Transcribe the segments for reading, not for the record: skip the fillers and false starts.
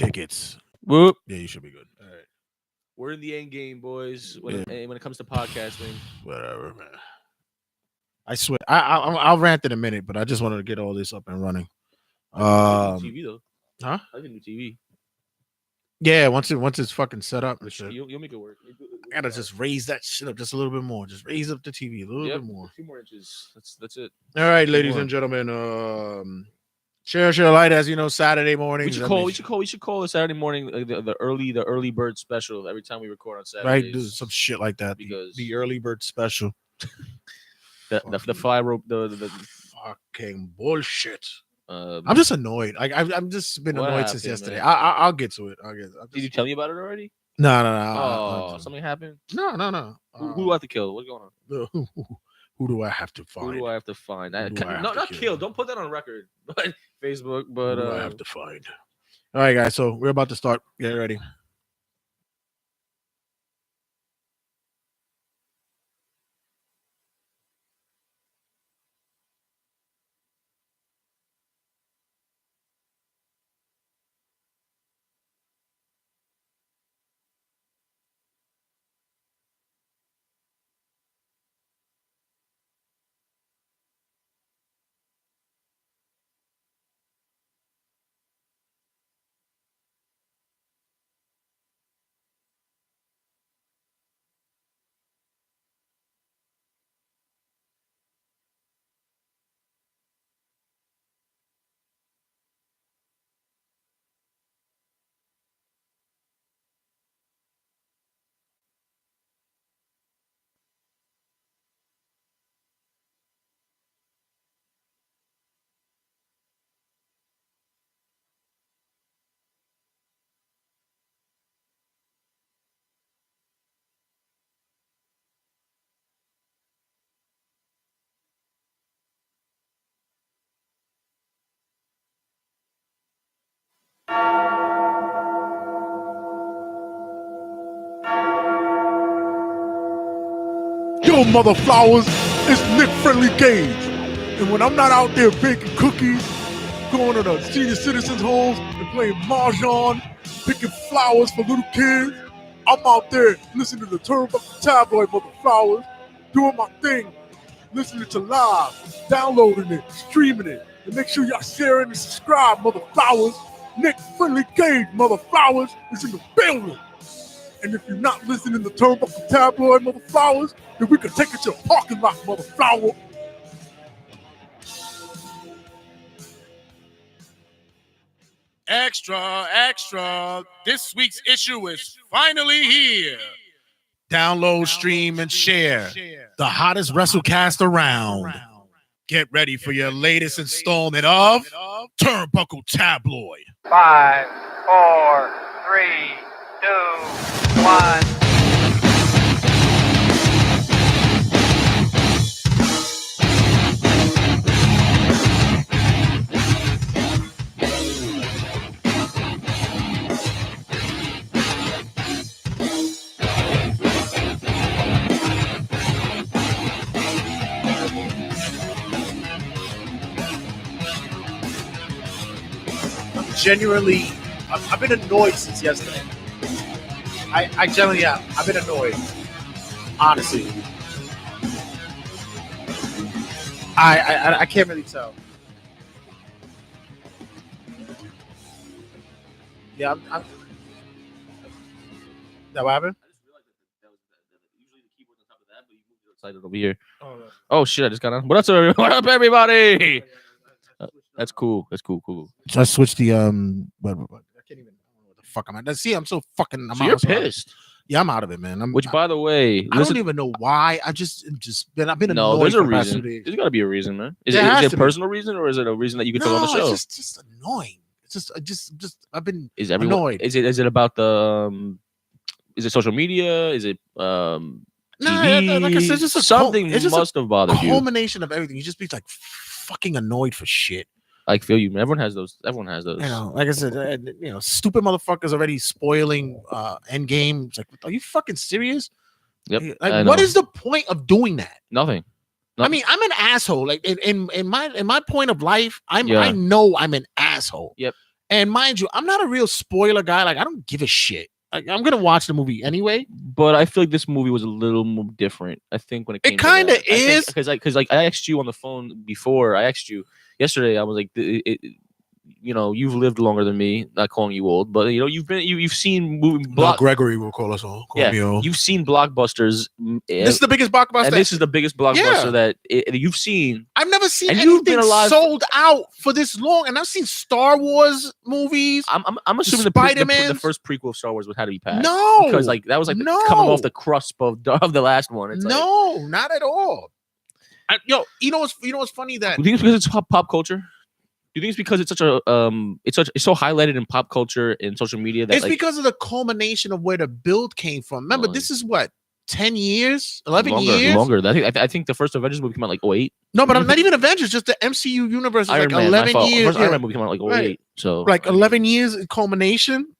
tickets. Whoop. Yeah, you should be good. All right. We're in the end game, boys. When it comes to podcasting, whatever, man. I swear, I'll rant in a minute, but I just wanted to get all this up and running. TV though, huh? I can do TV. Yeah, once it's fucking set up, you'll make it work. I gotta just raise that shit up just a little bit more. Just raise up the TV a little bit more. 2 more inches. That's it. All right, ladies and gentlemen. Share light, as you know, Saturday morning. We should call it Saturday morning the early bird special every time we record on Saturday. Right, do some shit like that. Because the early bird special. the fly rope the fucking bullshit. I'm just annoyed. I'm just been annoyed since yesterday. I'll get to it. Did you tell me about it already? No. Oh, something happened? No. Who do I have to kill? What's going on? Who do I have to find? Who do I have to find? Not kill. Don't put that on record. But Facebook. But who do I have to find? All right, guys. So we're about to start. Get ready. Yo, mother flowers, it's Nick Friendly Gage. And when I'm not out there baking cookies, going to the senior citizens' homes and playing mahjong, picking flowers for little kids, I'm out there listening to the Turnbuckle Tabloid, mother flowers, doing my thing, listening to live, downloading it, streaming it, and make sure y'all sharing and subscribe, mother flowers. Nick Friendly Gage, mother flowers, is in the building. And if you're not listening to Turnbuckle Tabloid, mother flowers, then we can take it to the parking lot, mother flower. Extra. This week's issue is finally here. Download, stream, and share the hottest WrestleCast around. Get ready for your latest installment of Turnbuckle Tabloid. 5, 4, 3, 2, 1. Genuinely, I've been annoyed since yesterday. I generally have. I've been annoyed. Honestly. I can't really tell. Yeah, I'm that what happened? I just realized that was usually the keyboard's on top of that, but you moved it outside over here. Oh shit! I just got on. What up, everybody? That's cool. So I switched the but I can't even. I don't know what the fuck I'm at. See, I'm so fucking. So you're pissed. Yeah, I'm out of it, man. Which, by the way, I don't even know why. I've been no. Annoyed There's a for reason. There's got to be a reason, man. Is it a personal reason, or is it a reason that you can tell on the show? It's just annoying. It's just I've been annoyed. Is it about the is it social media? Is it TV? No, like I said, it's just something must have bothered you. Culmination of everything. You just be like fucking annoyed for shit. I feel you, man. Everyone has those. You know, like I said, stupid motherfuckers already spoiling Endgame. It's like, are you fucking serious? Yep. Like, what is the point of doing that? Nothing. I mean, I'm an asshole. Like in my point of life, I know I'm an asshole. Yep. And mind you, I'm not a real spoiler guy. Like, I don't give a shit. Like, I'm gonna watch the movie anyway. But I feel like this movie was a little more different. I think when it came kind of to that. is because I asked you on the phone before. I asked you yesterday. I was like, you've lived longer than me. Not calling you old, but you've seen movie. Gregory will call us all. Call me old. You've seen blockbusters. This is the biggest blockbuster. And this is the biggest blockbuster that you've seen. I've never seen and anything you've been alive sold out for this long. And I've seen Star Wars movies. I'm assuming the first prequel of Star Wars would have to be packed. No, because like that was like coming off the cusp of the last one. It's not at all. You know what's funny that do you think it's because it's pop culture? Do you think it's because it's such a it's so highlighted in pop culture and social media that it's because of the culmination of where the build came from? Remember, this is what 10 years, 11 years longer. I think the first Avengers movie came out like 2008. No, but I'm not even Avengers. Just the MCU universe is like 11 years. First Iron Man movie came out like 2008. So like 11 years in culmination.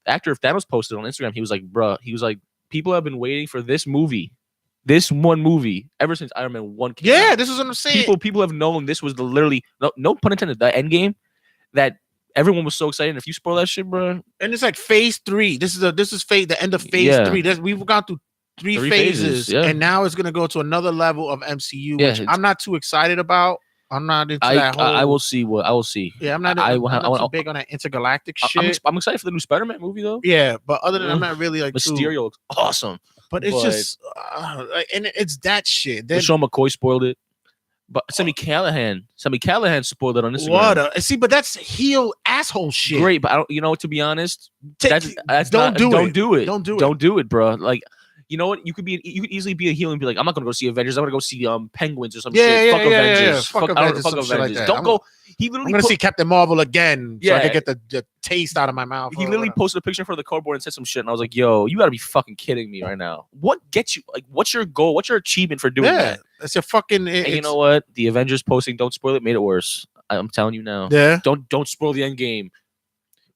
Actor Thanos posted on Instagram. He was like, "Bruh," he was like, "People have been waiting for this movie." This one movie ever since Iron Man 1 came out. Yeah, this is what I'm saying. People have known this was the literally no pun intended, the end game that everyone was so excited. And if you spoil that shit, bro. And it's like phase 3. This is the end of phase 3. We've gone through three phases, and now it's gonna go to another level of MCU, which I'm not too excited about. I'm not into that whole. I will see. Yeah, I'm not. I'm not too big on that intergalactic shit. I'm excited for the new Spider-Man movie though. Yeah, but other than I'm not really like Mysterio looks awesome. But it's just, and it's that shit. Then Sean McCoy spoiled it, but Sammy Callahan spoiled it on Instagram. See, but that's heel asshole shit. Great, but I don't. To be honest, that's don't do it. Don't do it, bro. Like. You know what? You could easily be a heel and be like, I'm not gonna go see Avengers. I'm gonna go see Penguins or some shit. Fuck Avengers. Fuck Avengers. Like don't go. He literally I'm gonna see Captain Marvel again, so I can get the taste out of my mouth. He literally posted a picture in front of the cardboard and said some shit, and I was like, "Yo, you gotta be fucking kidding me right now. What gets you? Like, what's your goal? What's your achievement for doing that? That's your fucking. And you know what? The Avengers posting, don't spoil it, made it worse. I'm telling you now. Yeah. Don't spoil the end game.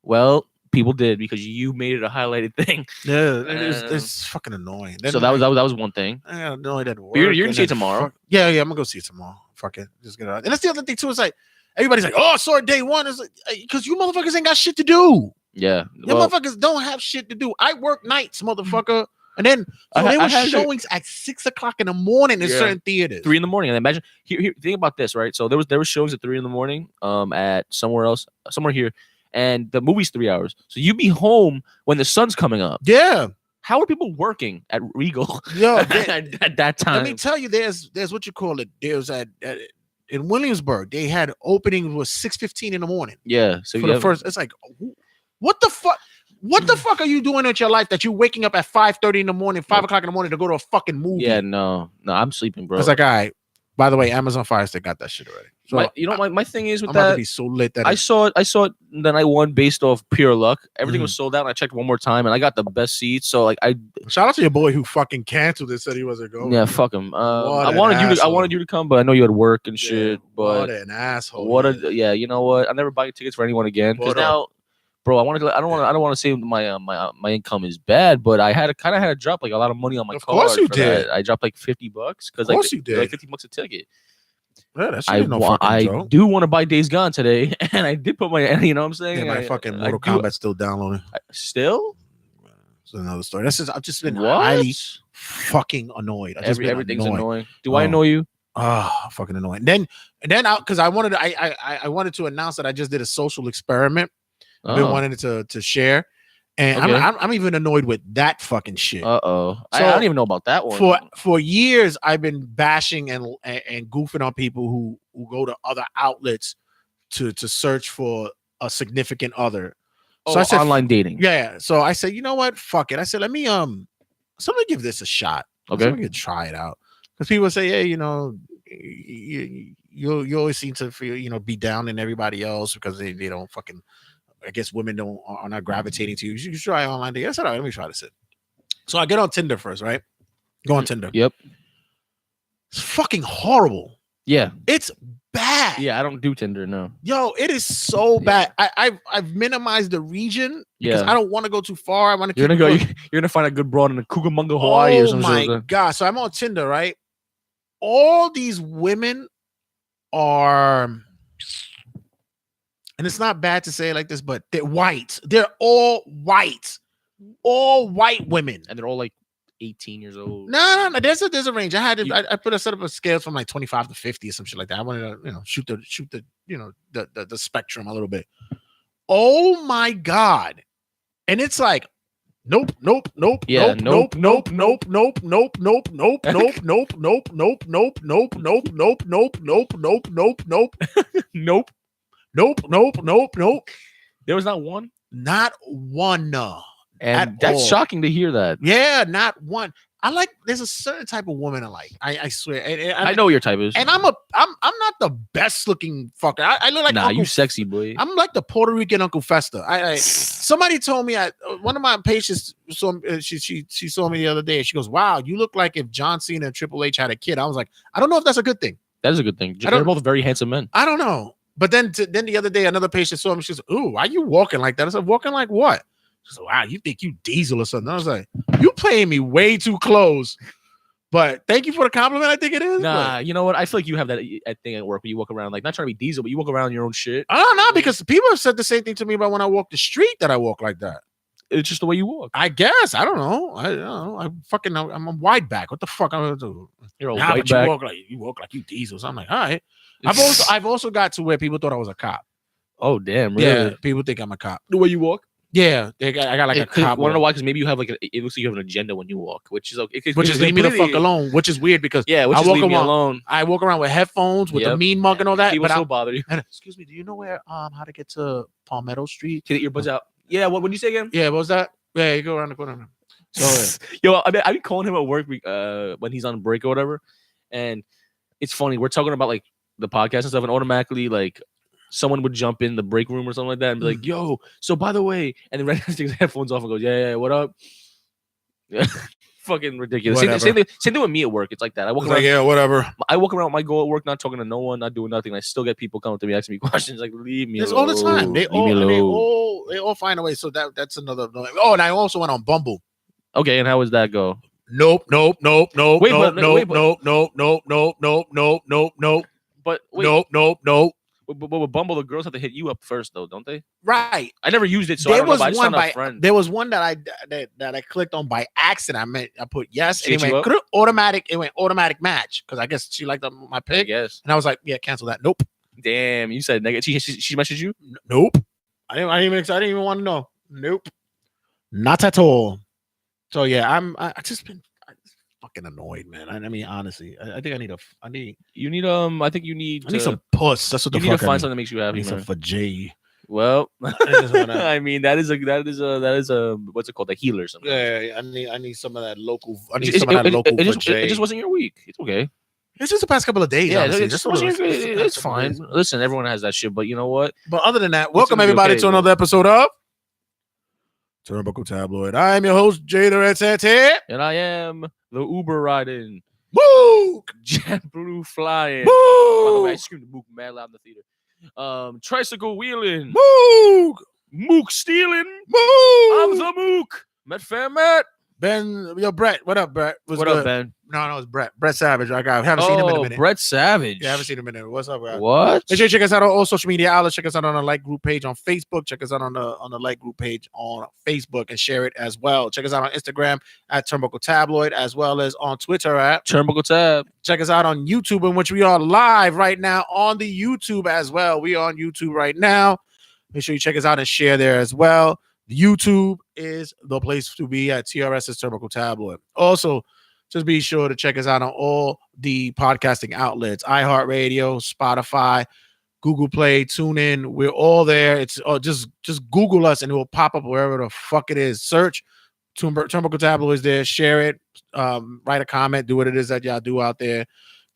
Well. People did because you made it a highlighted thing. Yeah, it's fucking annoying. Then so that was one thing. I know it didn't work. You're gonna see it tomorrow. Yeah, I'm gonna go see it tomorrow. Fuck it, just get it out. And that's the other thing too. It's like everybody's like, "Oh, I saw it day one." It's like because you motherfuckers ain't got shit to do. Yeah, you motherfuckers don't have shit to do. I work nights, motherfucker. And then they were showings at 6 o'clock in the morning in certain theaters. 3 a.m. And imagine here. Think about this, right? So there were showings at 3 a.m. At somewhere here. And the movie's 3 hours. So you be home when the sun's coming up. Yeah. How are people working at Regal at that time? Let me tell you, there's what you call it. There's in Williamsburg, they had openings was 6:15 in the morning. Yeah. So for the first, it's like, what the fuck? What the fuck are you doing with your life that you're waking up at 5:30 in the morning, 5 o'clock in the morning to go to a fucking movie? Yeah, no, I'm sleeping, bro. It's like, all right. By the way, Amazon Fire Stick got that shit already. So my thing is with I'm that, about to be so lit that I saw it the night one based off pure luck. Everything was sold out. And I checked one more time, and I got the best seats. So like, shout out to your boy who fucking canceled it, said he wasn't going. Yeah, fuck him. I wanted you to come, but I know you had work and shit. But what an asshole! You know what? I never buy tickets for anyone again because now. Bro, I don't want to say my income is bad, but I had to drop like a lot of money on my card. Of course you did. I dropped like $50 because you did. Like $50 a ticket. Yeah, that's I do want to buy Days Gone today, and I did put my. You know what I'm saying? Yeah, my fucking Mortal Kombat's still downloading. Still? It's another story. I've just been highly fucking annoyed. Everything's annoying. Do I annoy you? Fucking annoying. Then because I wanted to announce that I just did a social experiment. I've been wanting to share, and I'm even annoyed with that fucking shit. So I don't even know about that one. For years, I've been bashing and goofing on people who go to other outlets to search for a significant other. So I said online dating. Yeah. So I said, you know what? Fuck it. I said, let me give this a shot. Okay, we could try it out because people say, hey, you always seem to feel be down in everybody else because they don't fucking. I guess women are not gravitating to you. You should try online dating. I said, all right, let me try this. So I get on Tinder first, right? Go on Tinder. Yep. It's fucking horrible. Yeah. It's bad. Yeah, I don't do Tinder, no. Yo, it is so bad. I've minimized the region because I don't want to go too far. I want to. You're gonna find a good broad in Cucamonga, Hawaii, or something. Oh my god! So I'm on Tinder, right? All these women are. and it's not bad to say it like this, but they're white. They're all white. All white women. And they're all like 18 years old. No. There's a range. I had I put a set up a scale from like 25 to 50 or some shit like that. I wanted to, shoot the the spectrum a little bit. Oh my God. And it's like, nope. Yeah, Nope. There was not one. Not one. And At that's all. shocking to hear that. Yeah, not one. There's a certain type of woman I like. I swear. And I know what your type is. And I'm not the best looking fucker. I look like nah, Uncle, you sexy boy. I'm like the Puerto Rican Uncle Festa. Somebody told me, one of my patients saw she saw me the other day. And she goes, "Wow, you look like if John Cena and Triple H had a kid." I was like, I don't know if that's a good thing. That is a good thing. They're both very handsome men. I don't know. But then the other day, another patient saw me. She said, "Ooh, why are you walking like that?" I said, "Walking like what?" She said, "Wow, you think you Diesel or something?" I was like, "You playing me way too close." But thank you for the compliment. I think it is. Nah, you know what? I feel like you have that thing at work where you walk around like not trying to be Diesel, but you walk around your own shit. I don't know, because people have said the same thing to me about when I walk the street that I walk like that. It's just the way you walk. I guess. I don't know. I don't know. I'm a wide back. What the fuck I'm gonna do? You're a Nah, white but back. you walk like you Diesel. So I'm like, all right. I've also got to where people thought I was a cop. Oh damn! Really? Yeah, people think I'm a cop. The way you walk. Yeah, I got like a cop. Want to know why? Because maybe you have like it looks like you have an agenda when you walk, which is okay. Which is leave me the fuck alone. Which is weird because yeah, which I is walk leave me around, alone. I walk around with headphones with the mean mug and all that. People but still bother you. And, excuse me, do you know where how to get to Palmetto Street? To get your earbuds out. Yeah. What would you say again? Yeah. What was that? Yeah, you go around the corner. So Yo, I mean, I be calling him at work when he's on break or whatever, and it's funny. We're talking about like the podcast and stuff, and automatically like someone would jump in the break room or something like that and be like, "Yo, so by the way," and then Red takes his headphones off and goes, "Yeah, what up?" Yeah, fucking ridiculous. Same thing with me at work. It's like that. I walk around. like, yeah, whatever. I walk around with my goal at work, not talking to no one, not doing nothing. I still get people coming to me asking me questions. Like, leave me It's alone. all the time. They all find a way. So that's another. Oh, and I also went on Bumble. Okay, and how does that go? Nope. Wait, Nope. but- But wait. Nope. But with Bumble, the girls have to hit you up first, though, don't they? Right. I never used it, so I don't know. But I just found a friend. There was one that I clicked on by accident. I put yes, She and it hit went you automatic. It went automatic match because I guess she liked my I pic, guess. and I was like, yeah, cancel that. Nope. Damn, you said negative. She messaged you? Nope. I didn't even want to know. Nope. Not at all. So yeah, I just been fucking annoyed, man. I mean, honestly, I think I need I think you need some puss. That's what you the need to fuck find something that makes you I happy, need some man. for J. Well, just wanna- I mean that is a what's it called? A healer or something. Yeah, I need some of that local. I need It some of that local for just J. it just wasn't your week. It's okay. It's just the past couple of days. Yeah, honestly. it just wasn't your it's fine. Listen, everyone has that shit, but you know what? But other than that, welcome gonna be everybody okay, to another episode of Turnbuckle Tabloid. I am your host, Jay the Red Santee. And I am the Uber riding, Mook! JetBlue flying. By the way, I Mook! screamed Mook mad loud in the theater. Tricycle wheeling, Mook! Mook stealing. Mook! I'm the Mook. Met fam Matt. Ben, yo, Brett. What up, Brett? What up, Ben? No, it's Brett. Brett Savage. I haven't seen him in a minute. Brett Savage. Yeah, I haven't seen him in a minute. What's up, Brett? What? Make sure you check us out on all social media outlets. Check us out on the like group page on Facebook. Check us out on the like group page on Facebook and share it as well. Check us out on Instagram at Turnbuckle Tabloid, as well as on Twitter at Turnbuckle Tab. Check us out on YouTube, in which we are live right now on the YouTube as well. We are on YouTube right now. Make sure you check us out and share there as well. YouTube is the place to be at TRS's Turnbuckle Tabloid. Also, just be sure to check us out on all the podcasting outlets: iHeartRadio, Spotify, Google Play, TuneIn. We're all there. It's just Google us and it will pop up wherever the fuck it is. Search Turnbuckle Tabloid is there. Share it. Write a comment. Do what it is that y'all do out there.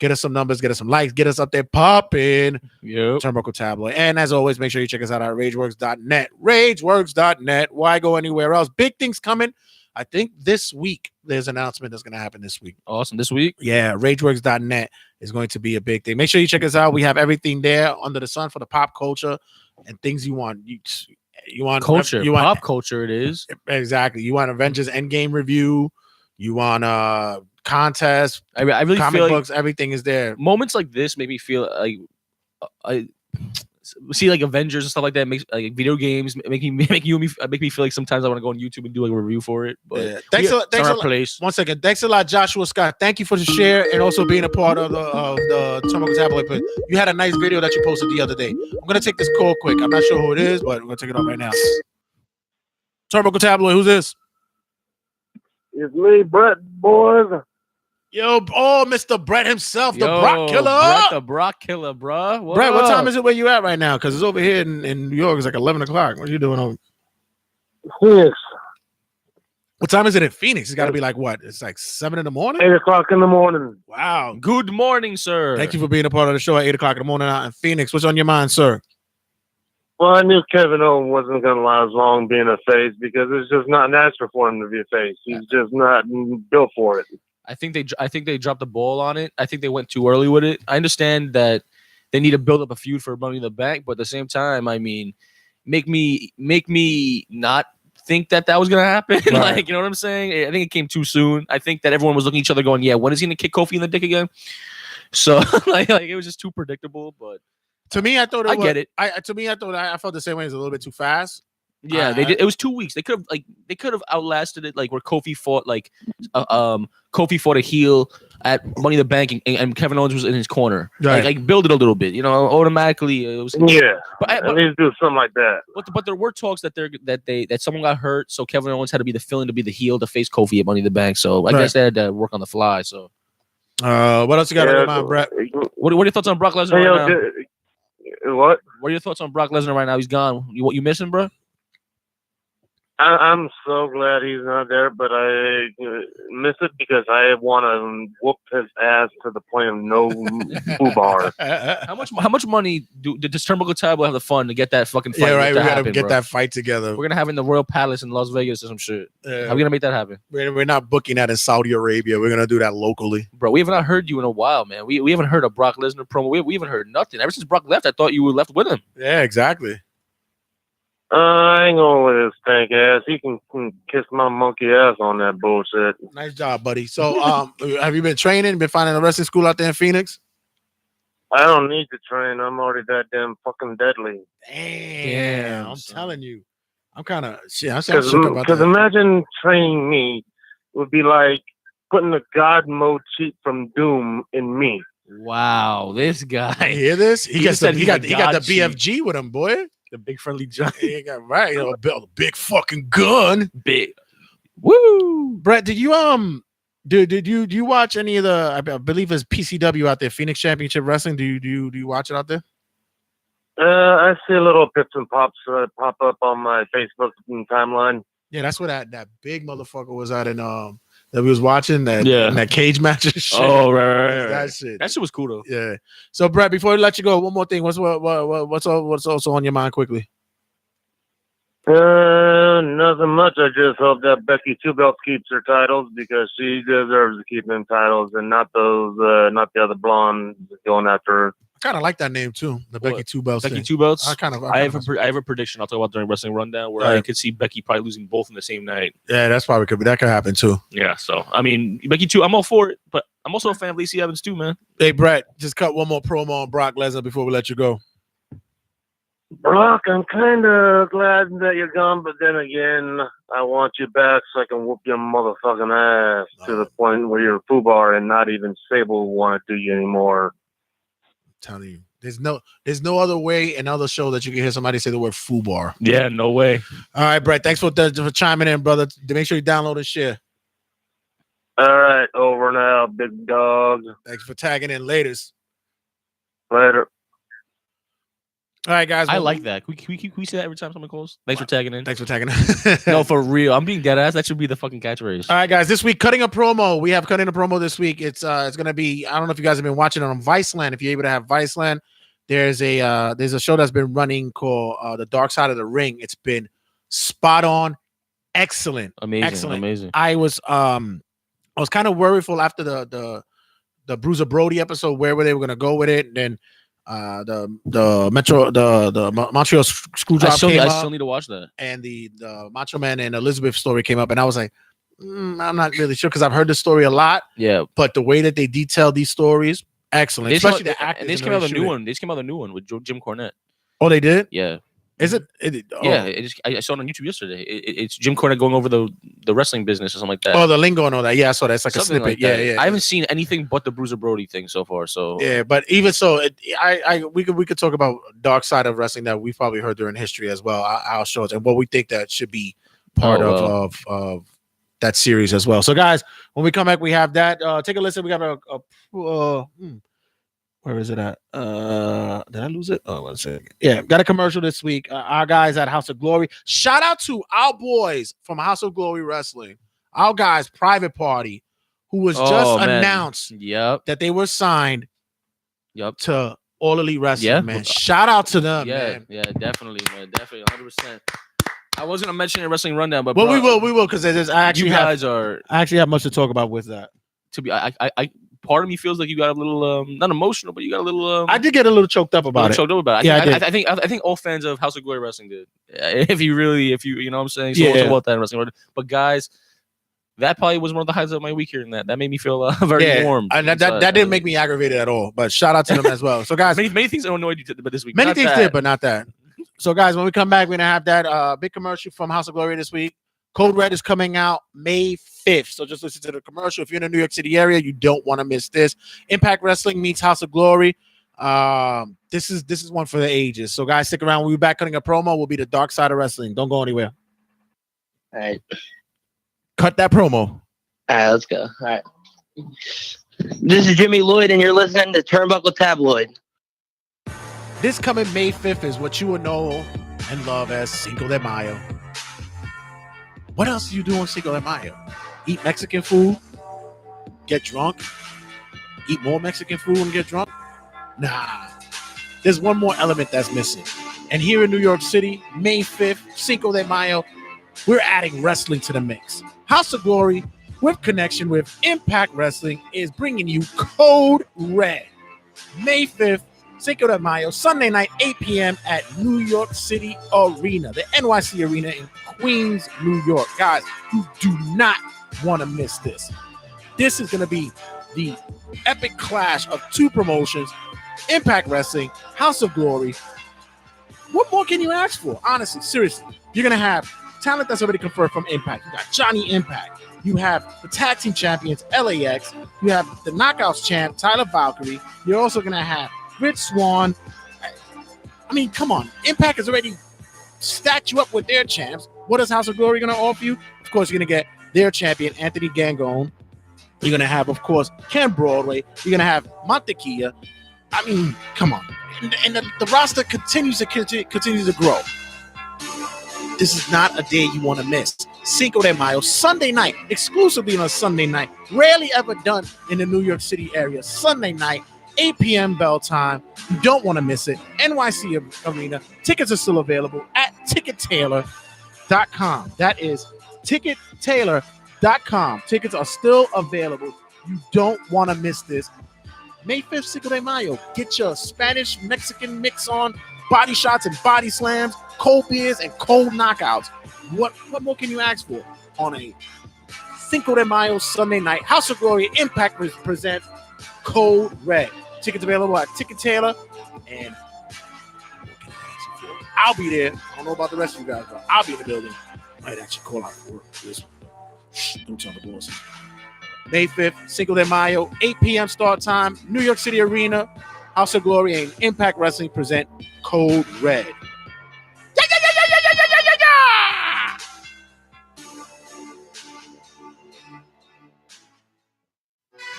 Get us some numbers. Get us some likes. Get us up there popping. Yep. Turnbuckle Tabloid. And as always, make sure you check us out at rageworks.net. Rageworks.net. Why go anywhere else? Big things coming. I think this week there's an announcement that's going to happen this week. Awesome. This week? Yeah, rageworks.net is going to be a big thing. Make sure you check us out. We have everything there under the sun for the pop culture and things you want. You want culture. You want pop culture it is. Exactly. You want Avengers Endgame review. You want contest. I really comic feel books. Everything is there. Moments like this make me feel like see like Avengers and stuff like that. Makes like video games make me feel like sometimes I want to go on YouTube and do like a review for it. But Yeah. Thanks a lot. Place. One second. Thanks a lot, Joshua Scott. Thank you for the share and also being a part of the Turnbuckle Tabloid. But you had a nice video that you posted the other day. I'm gonna take this call quick. I'm not sure who it is, but we're gonna take it off right now. Turnbuckle Tabloid. Who's this? It's me, Brett, boys. Yo, Mr. Brett himself, the Yo, Brock Killer. Brett, the Brock Killer, bro. Brett, what time is it where you at right now? Because it's over here in New York. It's like 11 o'clock. What are you doing over? Phoenix. What time is it in Phoenix? It's got to be like what? It's like 7 in the morning? 8 o'clock in the morning. Wow. Good morning, sir. Thank you for being a part of the show at 8 o'clock in the morning out in Phoenix. What's on your mind, sir? Well, I knew Kevin Owens wasn't going to last long being a face because it's just not natural for him to be a face. He's just not built for it. I think they dropped the ball on it. I think they went too early with it. I understand that they need to build up a feud for Money in the Bank, but at the same time, I mean, make me not think that was gonna happen. Right. Like, you know what I'm saying? I think it came too soon. I think that everyone was looking at each other, going, "Yeah, when is he gonna kick Kofi in the dick again?" So like it was just too predictable. But to me, I thought I get it. I felt the same way. It's a little bit too fast. Yeah, they did. It was 2 weeks. They could have outlasted it. Like where Kofi fought a heel at Money in the Bank, and Kevin Owens was in his corner. Right. Like build it a little bit, automatically. It was But I need to do something like that. But there were talks that someone got hurt, so Kevin Owens had to be the fill-in to be the heel to face Kofi at Money in the Bank. So I guess they had to work on the fly. So what else you got on your mind, Brett? What are your thoughts on Brock Lesnar right now? What? What are your thoughts on Brock Lesnar right now? He's gone. You missing, bro? I'm so glad he's not there, but I miss it because I want to whoop his ass to the point of no foobar. How much money does Turnbuckle Tabloid have the fun to get that fucking fight? Yeah, right. We got to get bro? that fight together. We're gonna have it in the Royal Palace in Las Vegas or some shit. How are we gonna make that happen? We're not booking that in Saudi Arabia. We're gonna do that locally, bro. We haven't heard you in a while, man. We haven't heard a Brock Lesnar promo. We haven't heard nothing ever since Brock left. I thought you were left with him. Yeah, exactly. I ain't going with his stank ass. He can kiss my monkey ass on that bullshit. Nice job, buddy. So, have you been training? Been finding a wrestling school out there in Phoenix? I don't need to train. I'm already that damn fucking deadly. Damn, I'm telling you. I'm kind of shit. I'm shook about that. Because imagine training me would be like putting a God mode cheat from Doom in me. Wow, this guy. You hear this? He got the BFG cheat with him, boy. The big friendly giant. He got right. A big fucking gun. Big. Woo. Brett, did you did you watch any of the? I believe it's PCW out there, Phoenix Championship Wrestling. Do you watch it out there? I see little bits and pops pop up on my Facebook timeline. Yeah, that's where that big motherfucker was at in that we was watching that cage match and shit. Oh, right. That shit. That shit was cool though. Yeah. So, Brett, before we let you go, one more thing. What's also on your mind quickly? Nothing much. I just hope that Becky Two Belts keeps her titles because she deserves to keep them titles and not the other blonde going after her. I kind of like that name too, the Becky Two Belts. Becky Two Belts. I have a prediction I'll talk about during Wrestling Rundown where I could see Becky probably losing both in the same night. Yeah, that could happen too. Yeah, so I mean, Becky Two, I'm all for it, but I'm also a fan of Lacey Evans too, man. Hey, Brett, just cut one more promo on Brock Lesnar before we let you go. Brock, I'm kind of glad that you're gone, but then again, I want you back so I can whoop your motherfucking ass to the point where you're a foobar and not even Sable will want to do you anymore. Telling you, there's no other way in other show that you can hear somebody say the word foobar. Yeah, no way. All right, Brett, thanks for chiming in, brother. Make sure you download and share. All right, over now, big dog. Thanks for tagging in. Later. All right, guys. I like that. Can we say that every time someone calls? Thanks for tagging in. Thanks for tagging in. No, for real. I'm being dead ass. That should be the fucking catchphrase. All right, guys. This week, cutting a promo. We have cutting a promo this week. It's gonna be. I don't know if you guys have been watching it on Viceland. If you're able to have Viceland, there's a show that's been running called The Dark Side of the Ring. It's been spot on, excellent, amazing. I was kind of worryful after the Bruiser Brody episode where they were gonna go with it, and then the Montreal Screwjob came up. I still need to watch that. And the Macho Man and Elizabeth story came up, and I was like, I'm not really sure because I've heard the story a lot. Yeah, but the way that they detail these stories, excellent. Especially the actors. And they just came out with a new one. They just came out with a new one with Jim Cornette. Oh, they did? Yeah. Is it? Yeah, I saw it on YouTube yesterday. It's Jim Cornette going over the wrestling business or something like that. Oh, the lingo and all that. Yeah, I saw that. It's like Something a snippet. like that. Yeah. I haven't seen anything but the Bruiser Brody thing so far. So Yeah, but even so, we could talk about dark side of wrestling that we've probably heard during history as well. Our shows and what we think that should be part of that series as well. So, guys, when we come back, we have that. Take a listen. We got where is it at? Did I lose it? Oh, one second. Yeah, got a commercial this week. Our guys at House of Glory. Shout out to our boys from House of Glory Wrestling. Our guys, Private Party, who was just announced that they were signed to All Elite Wrestling, man. Shout out to them, man. Yeah, definitely, man. Definitely, 100%. I was gonna mention a wrestling rundown, but we will, because I actually have much to talk about with that. To be, I part of me feels like you got a little not emotional, but you got a little. I did get a little choked up about it. I think all fans of House of Glory Wrestling did. If you you know what I'm saying. So we'll talk about that in wrestling. But guys, that probably was one of the highlights of my week here, and that made me feel very warm. And that didn't make me aggravated at all. But shout out to them as well. So guys, many things annoyed you, but this week many things did, but not that. So guys, when we come back, we're gonna have that big commercial from House of Glory this week. Code Red is coming out May 5th. So just listen to the commercial. If you're in the New York City area, you don't want to miss this. Impact Wrestling meets House of Glory. This is one for the ages. So guys, stick around. We'll be back cutting a promo. We'll be the dark side of wrestling. Don't go anywhere. All right. Cut that promo. All right, let's go. All right. This is Jimmy Lloyd, and you're listening to Turnbuckle Tabloid. This coming May 5th is what you will know and love as Cinco de Mayo. What else do you do on Cinco de Mayo? Eat Mexican food? Get drunk? Eat more Mexican food and get drunk? Nah. There's one more element that's missing. And here in New York City, May 5th, Cinco de Mayo, we're adding wrestling to the mix. House of Glory, with connection with Impact Wrestling, is bringing you Code Red. May 5th, Cinco de Mayo, Sunday night, 8 p.m. at New York City Arena, the NYC Arena in Queens, New York. Guys, you do not want to miss this. This is going to be the epic clash of two promotions, Impact Wrestling, House of Glory. What more can you ask for? Honestly, seriously. You're going to have talent that's already confirmed from Impact. You got Johnny Impact. You have the tag team champions, LAX. You have the Knockouts champ, Tyler Valkyrie. You're also going to have Rich Swann. I mean, come on. Impact has already stacked you up with their champs. What is House of Glory going to offer you? Of course, you're going to get their champion, Anthony Gangone. You're going to have, of course, Ken Broadway. You're going to have Montequilla. I mean, come on. And the roster continues to grow. This is not a day you want to miss. Cinco de Mayo, Sunday night, exclusively on a Sunday night. Rarely ever done in the New York City area. Sunday night, 8 p.m. bell time. You don't want to miss it. NYC Arena. Tickets are still available at TicketTailor.com. That is TicketTailor.com. Tickets are still available. You don't want to miss this. May 5th, Cinco de Mayo. Get your Spanish-Mexican mix on. Body shots and body slams. Cold beers and cold knockouts. What more can you ask for on a Cinco de Mayo Sunday night? House of Glory Impact presents Code Red. Tickets available at Ticket Tailor, and I'll be there. I don't know about the rest of you guys, but I'll be in the building. Might actually call out for work for this one. Don't tell the bosses. May 5th, Cinco de Mayo, 8 p.m. start time, New York City Arena. House of Glory and Impact Wrestling present Code Red.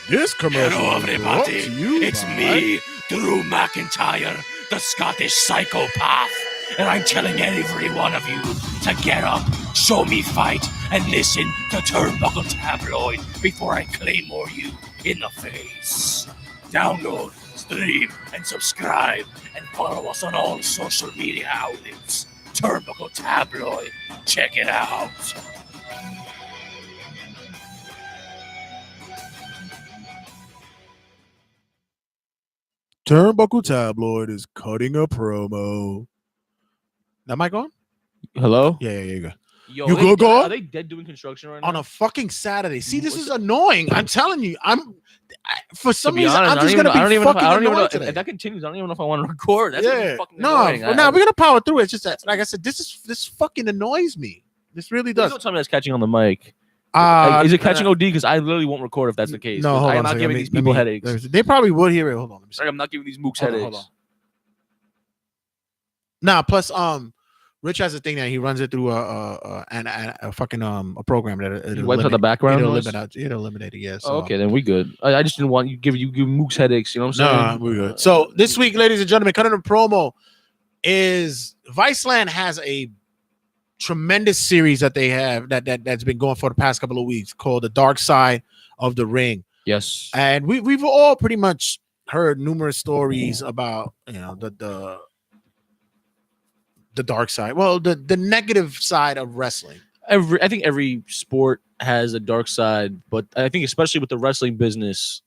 This commercial. Hello, everybody. It's me, Drew McIntyre, the Scottish psychopath. And I'm telling every one of you to get up, show me fight, and listen to Turnbuckle Tabloid before I claymore you in the face. Download, stream, and subscribe, and follow us on all social media outlets. Turnbuckle Tabloid. Check it out. Turnbuckle Tabloid is cutting a promo. That mic on? Hello? Yeah, you go. Yo, You they- go, go? Are they dead doing construction right now? on a fucking Saturday. See, this is annoying. I'm telling you. For To some be reason, honest, I'm just gonna be fucking I don't even know annoyed if today. that continues. I don't even know if I want to record. That's gonna be fucking no, annoying. no, we're gonna power through it. It's just that, like I said, this fucking annoys me. This really Please does. don't tell me that's catching on the mic. Is it catching uh, OD? Because I literally won't record if that's the case. No, 'Cause hold I on. am a not second. giving these people headaches. They probably would hear it. Hold on. Let me see. Sorry, I'm not giving these mooks Hold on, headaches. hold on. Nah, plus Rich has a thing that he runs it through a fucking a program that He wipes out the background noise? It'll eliminate it. Yeah. So, Oh, okay, then we good. I just didn't want you give mooks headaches. You know what I'm Nah, saying? we're good. So this week, ladies and gentlemen, cutting a promo is Viceland has a tremendous series that they have that's been going for the past couple of weeks called The Dark Side of the Ring. Yes. And we've all pretty much heard numerous stories about the dark side. Well, the negative side of wrestling. I think every sport has a dark side, but I think especially with the wrestling business,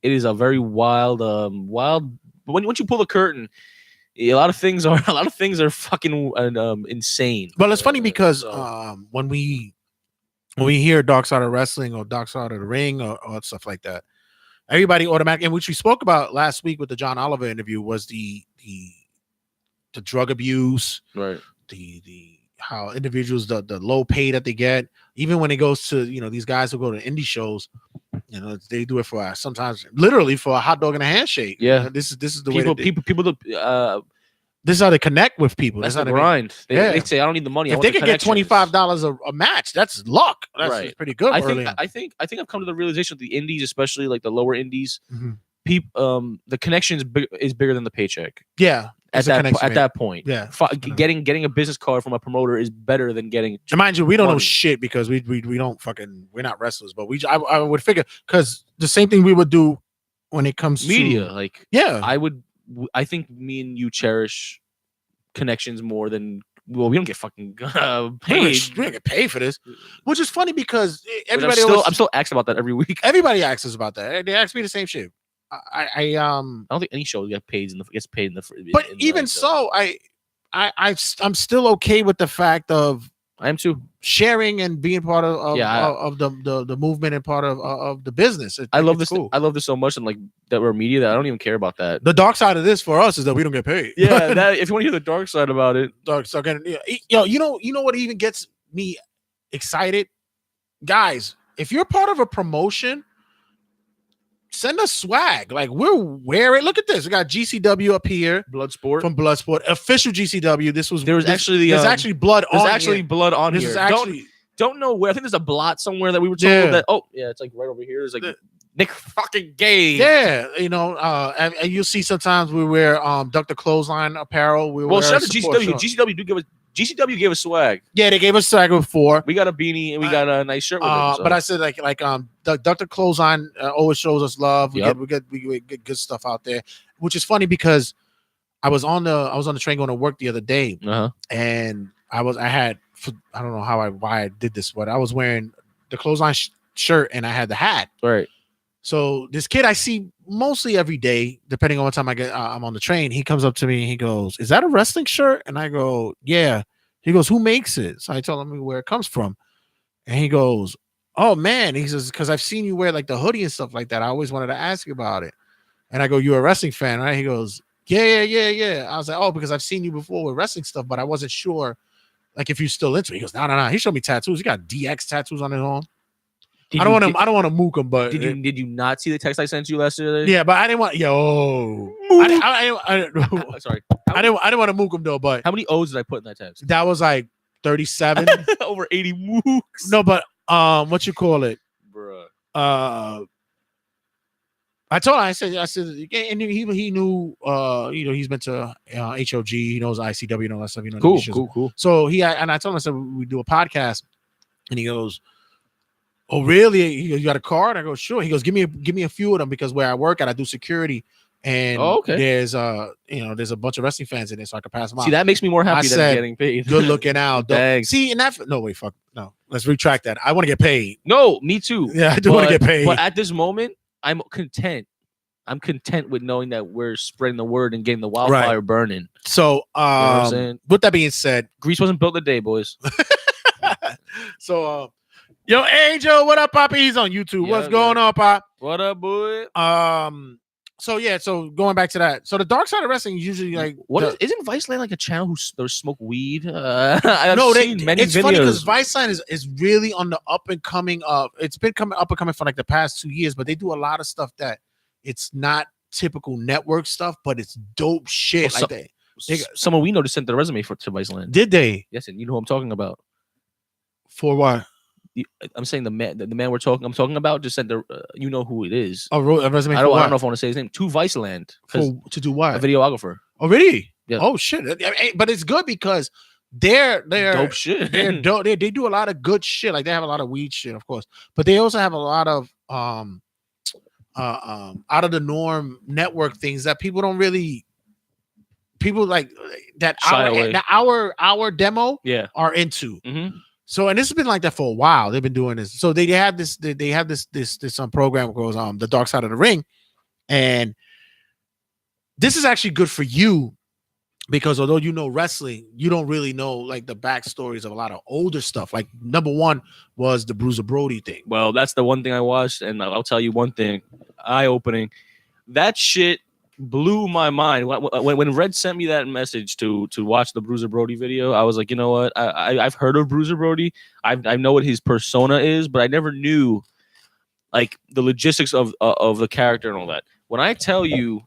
it is a very wild. Once you pull the curtain, a lot of things are fucking insane. Well, it's funny because So- when we hear dark side of wrestling or dark side of the ring or stuff like that, everybody automatically, and which we spoke about last week with the John Oliver interview, was the drug abuse, right? The how individuals the low pay that they get, even when it goes to these guys who go to indie shows, they do it for sometimes literally for a hot dog and a handshake. Yeah, this is the people, way people. This is how they connect with people. That's how the they grind. They say, I don't need the money. If they could get $25 a match, that's luck. That's right. pretty good. I think I've come to the realization that the indies, especially like the lower indies, Mhm. the connection is bigger than the paycheck. Yeah. At that point, yeah, getting a business card from a promoter is better than getting. And mind you, we don't know money. shit because we don't we're not wrestlers, but I would figure, because the same thing we would do when it comes media. to Like, yeah, I think me and you cherish connections more than. Well, we don't get fucking paid. we don't get paid for this, which is funny because I'm still asked about that every week. Everybody asks us about that. They ask me the same shit. I don't think any show gets paid in the. But even so, I'm still okay with the fact of I am too sharing and being part of the movement and part of the business. I love this. Cool. I love this so much, and like that we're media that I don't even care about that. The dark side of this for us is that we don't get paid. Yeah, that, if you want to hear the dark side about it, dark side. You know what even gets me excited, guys. If you're part of a promotion, send us swag. Like, we'll wear it. Look at this. We got GCW up here. Bloodsport. From Bloodsport. Official GCW. There's actually blood on blood this here. Is actually, don't know where. I think there's a blot somewhere that we were told that. Oh, yeah, it's like right over here. It's like Nick fucking Gage. Yeah, and you'll see sometimes we wear Dr. Clothesline apparel. Shout out to GCW. GCW gave us swag. Yeah, they gave us swag before. We got a beanie and we got a nice shirt with it. So. But I said Dr. Clothesline always shows us love. We get good stuff out there, which is funny because I was on the train going to work the other day, and I don't know why I did this, but I was wearing the Clothesline shirt and I had the hat. Right. So this kid I see mostly every day, depending on what time I'm on the train, he comes up to me and he goes, "Is that a wrestling shirt?" And I go, "Yeah." He goes, "Who makes it?" So I tell him where it comes from. And he goes, "Oh man." He says, "Because I've seen you wear like the hoodie and stuff like that. I always wanted to ask you about it." And I go, "You're a wrestling fan, right?" He goes, Yeah. I was like, "Oh, because I've seen you before with wrestling stuff, but I wasn't sure like if you're still into it." He goes, No. He showed me tattoos. He got DX tattoos on his arm. I don't want to mook him, but did you not see the text I sent you yesterday? Yeah, but I didn't want sorry. I didn't want to mook him though. But how many O's did I put in that text? That was like 37. Over 80 mooks. No, but what you call it, bruh? I told him, I said, and he knew, he's been to HOG, he knows ICW and all that stuff. Cool. So I told him, I said, we do a podcast, and he goes, "Oh, really? He goes, you got a card?" I go, "Sure." He goes, give me a few of them, because where I work at, I do security, and there's there's a bunch of wrestling fans in it, so I can pass them out. See, that makes me more happy than getting paid. Good looking out. See, and that fuck no. Let's retract that. I want to get paid. No, me too. Yeah, I do want to get paid. But at this moment, I'm content. I'm content with knowing that we're spreading the word and getting the wildfire burning. So, with that being said, Greece wasn't built in a day, boys. So, yo, Angel, what up, Poppy? He's on YouTube. What's Yeah, going on, Pop? What up, boy? So yeah, so going back to that. So the dark side of wrestling is usually like Isn't Viceland like a channel who smoke weed? I've no, seen many it's videos. funny because Viceland is really on the up and coming. It's been coming up and coming for like the past 2 years, but they do a lot of stuff that it's not typical network stuff, but it's dope shit. Well, someone we know just sent their resume to Viceland. Did they? Yes, and you know who I'm talking about. For what? I'm saying the man I'm talking about just sent the you know who it is. A resume. I don't know if I want to say his name. To Viceland to do what? A videographer. Oh, really? Yeah. Oh shit! But it's good because they're dope shit. They're dope. They do a lot of good shit. Like they have a lot of weed shit, of course, but they also have a lot of out of the norm network things that people don't really. People like that our demo are into. Mm-hmm. So, and this has been like that for a while. They've been doing this. So they have this program goes the Dark Side of the Ring, and this is actually good for you because although you know wrestling, you don't really know like the backstories of a lot of older stuff. Like number one was the Bruiser Brody thing. Well, that's the one thing I watched, and I'll tell you one thing, eye-opening. That shit blew my mind when Red sent me that message to watch the Bruiser Brody video. I was like, you know what? I've heard of Bruiser Brody. I know what his persona is, but I never knew like the logistics of the character and all that. When I tell you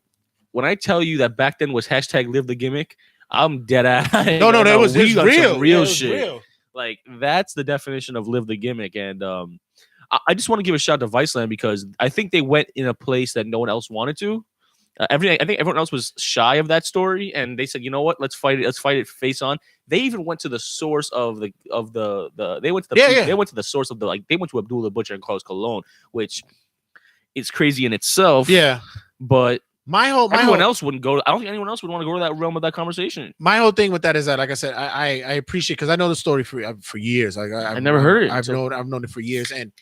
that back then was hashtag live the gimmick, I'm dead ass. No, that was real shit. Real. Like that's the definition of live the gimmick, and I just want to give a shout out to Viceland because I think they went in a place that no one else wanted to. I think everyone else was shy of that story, and they said, "You know what? Let's fight it. Let's fight it face on." They even went to the source of the they went to the they went to the source of the they went to Abdullah Butcher and Carlos Colon, which is crazy in itself. Yeah, but everyone else wouldn't go. I don't think anyone else would want to go to that realm of that conversation. My whole thing with that is that, like I said, I appreciate because I know the story for years. Like I never heard it. I've known it for years, and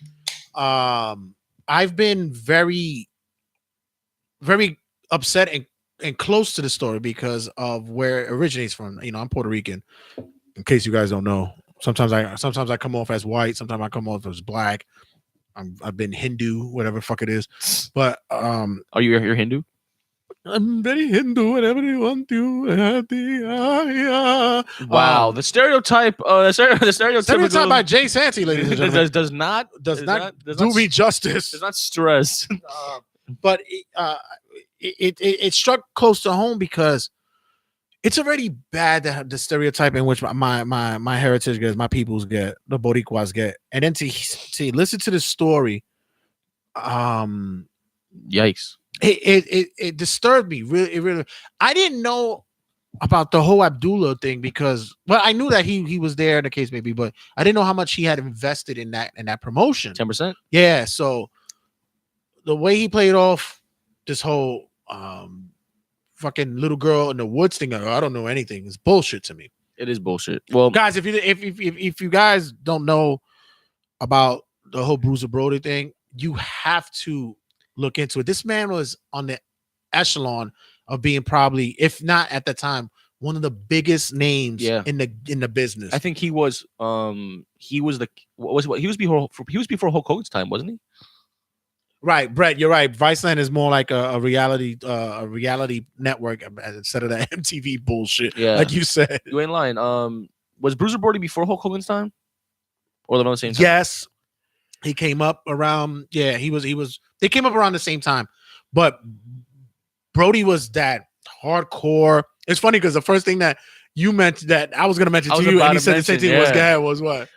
I've been very, very upset and close to the story because of where it originates from. You know, I'm Puerto Rican. In case you guys don't know, sometimes I come off as white, sometimes I come off as black. I've been Hindu, whatever the fuck it is. But are you're Hindu? I'm very Hindu and everyone to wow, the stereotype by Jay Santee, ladies and gentlemen, does not do me justice. Does not stress. But it struck close to home because it's already bad that the stereotype in which my heritage gets, my peoples get, the Boricuas get, and then to listen to the story, yikes. It disturbed me. Really. I didn't know about the whole Abdullah thing because, well, I knew that he was there in the case maybe, but I didn't know how much he had invested in that promotion. 10%. Yeah. So the way he played off this whole fucking little girl in the woods thing, I don't know anything. It's bullshit to me. It is bullshit. Well, guys, if you guys don't know about the whole Bruiser Brody thing, you have to look into it. This man was on the echelon of being probably, if not at the time, one of the biggest names in the business. I think he was before Hulk Hogan's time, wasn't he? Right, Brett, you're right. Viceland is more like a reality network instead of that MTV bullshit. Yeah, like you said. You ain't lying. Was Bruiser Brody before Hulk Hogan's time, or around the same time? Yes, he came up around. Yeah, he was. They came up around the same time, but Brody was that hardcore. It's funny because the first thing that you mentioned that I was going to mention to you, and he said the same thing was what?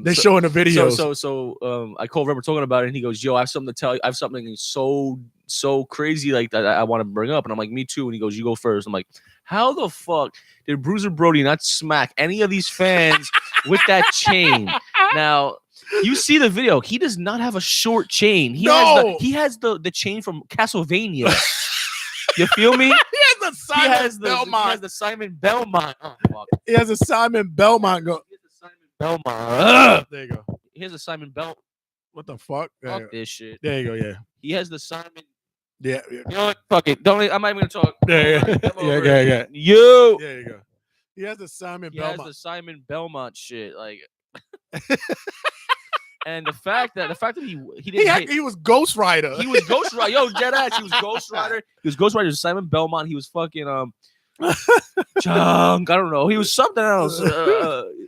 They're showing the video. So I called Robert talking about it, and he goes, "Yo, I have something to tell you. I have something so crazy like that I want to bring up." And I'm like, "Me too." And he goes, "You go first." I'm like, "How the fuck did Bruiser Brody not smack any of these fans with that chain?" Now, you see the video. He does not have a short chain. He has the chain from Castlevania. You feel me? He has the Simon Belmont. Oh, fuck. He has a Simon Belmont. Belmont. There you go. He has a Simon Belt. What the fuck? Fuck this shit. There you go. Yeah. He has the Simon. Yeah. You know what? Fuck it. I'm not even gonna talk. Yeah. You. There you go. He has the Simon He Belmont. has the Simon Belmont shit. Like. And the fact that he didn't hit, He was Ghost Rider. he was Ghost Rider. Yo, Deadass, he was Ghost Rider. He was Ghost Rider. Simon Belmont. He was fucking Chunk. I don't know. He was something else.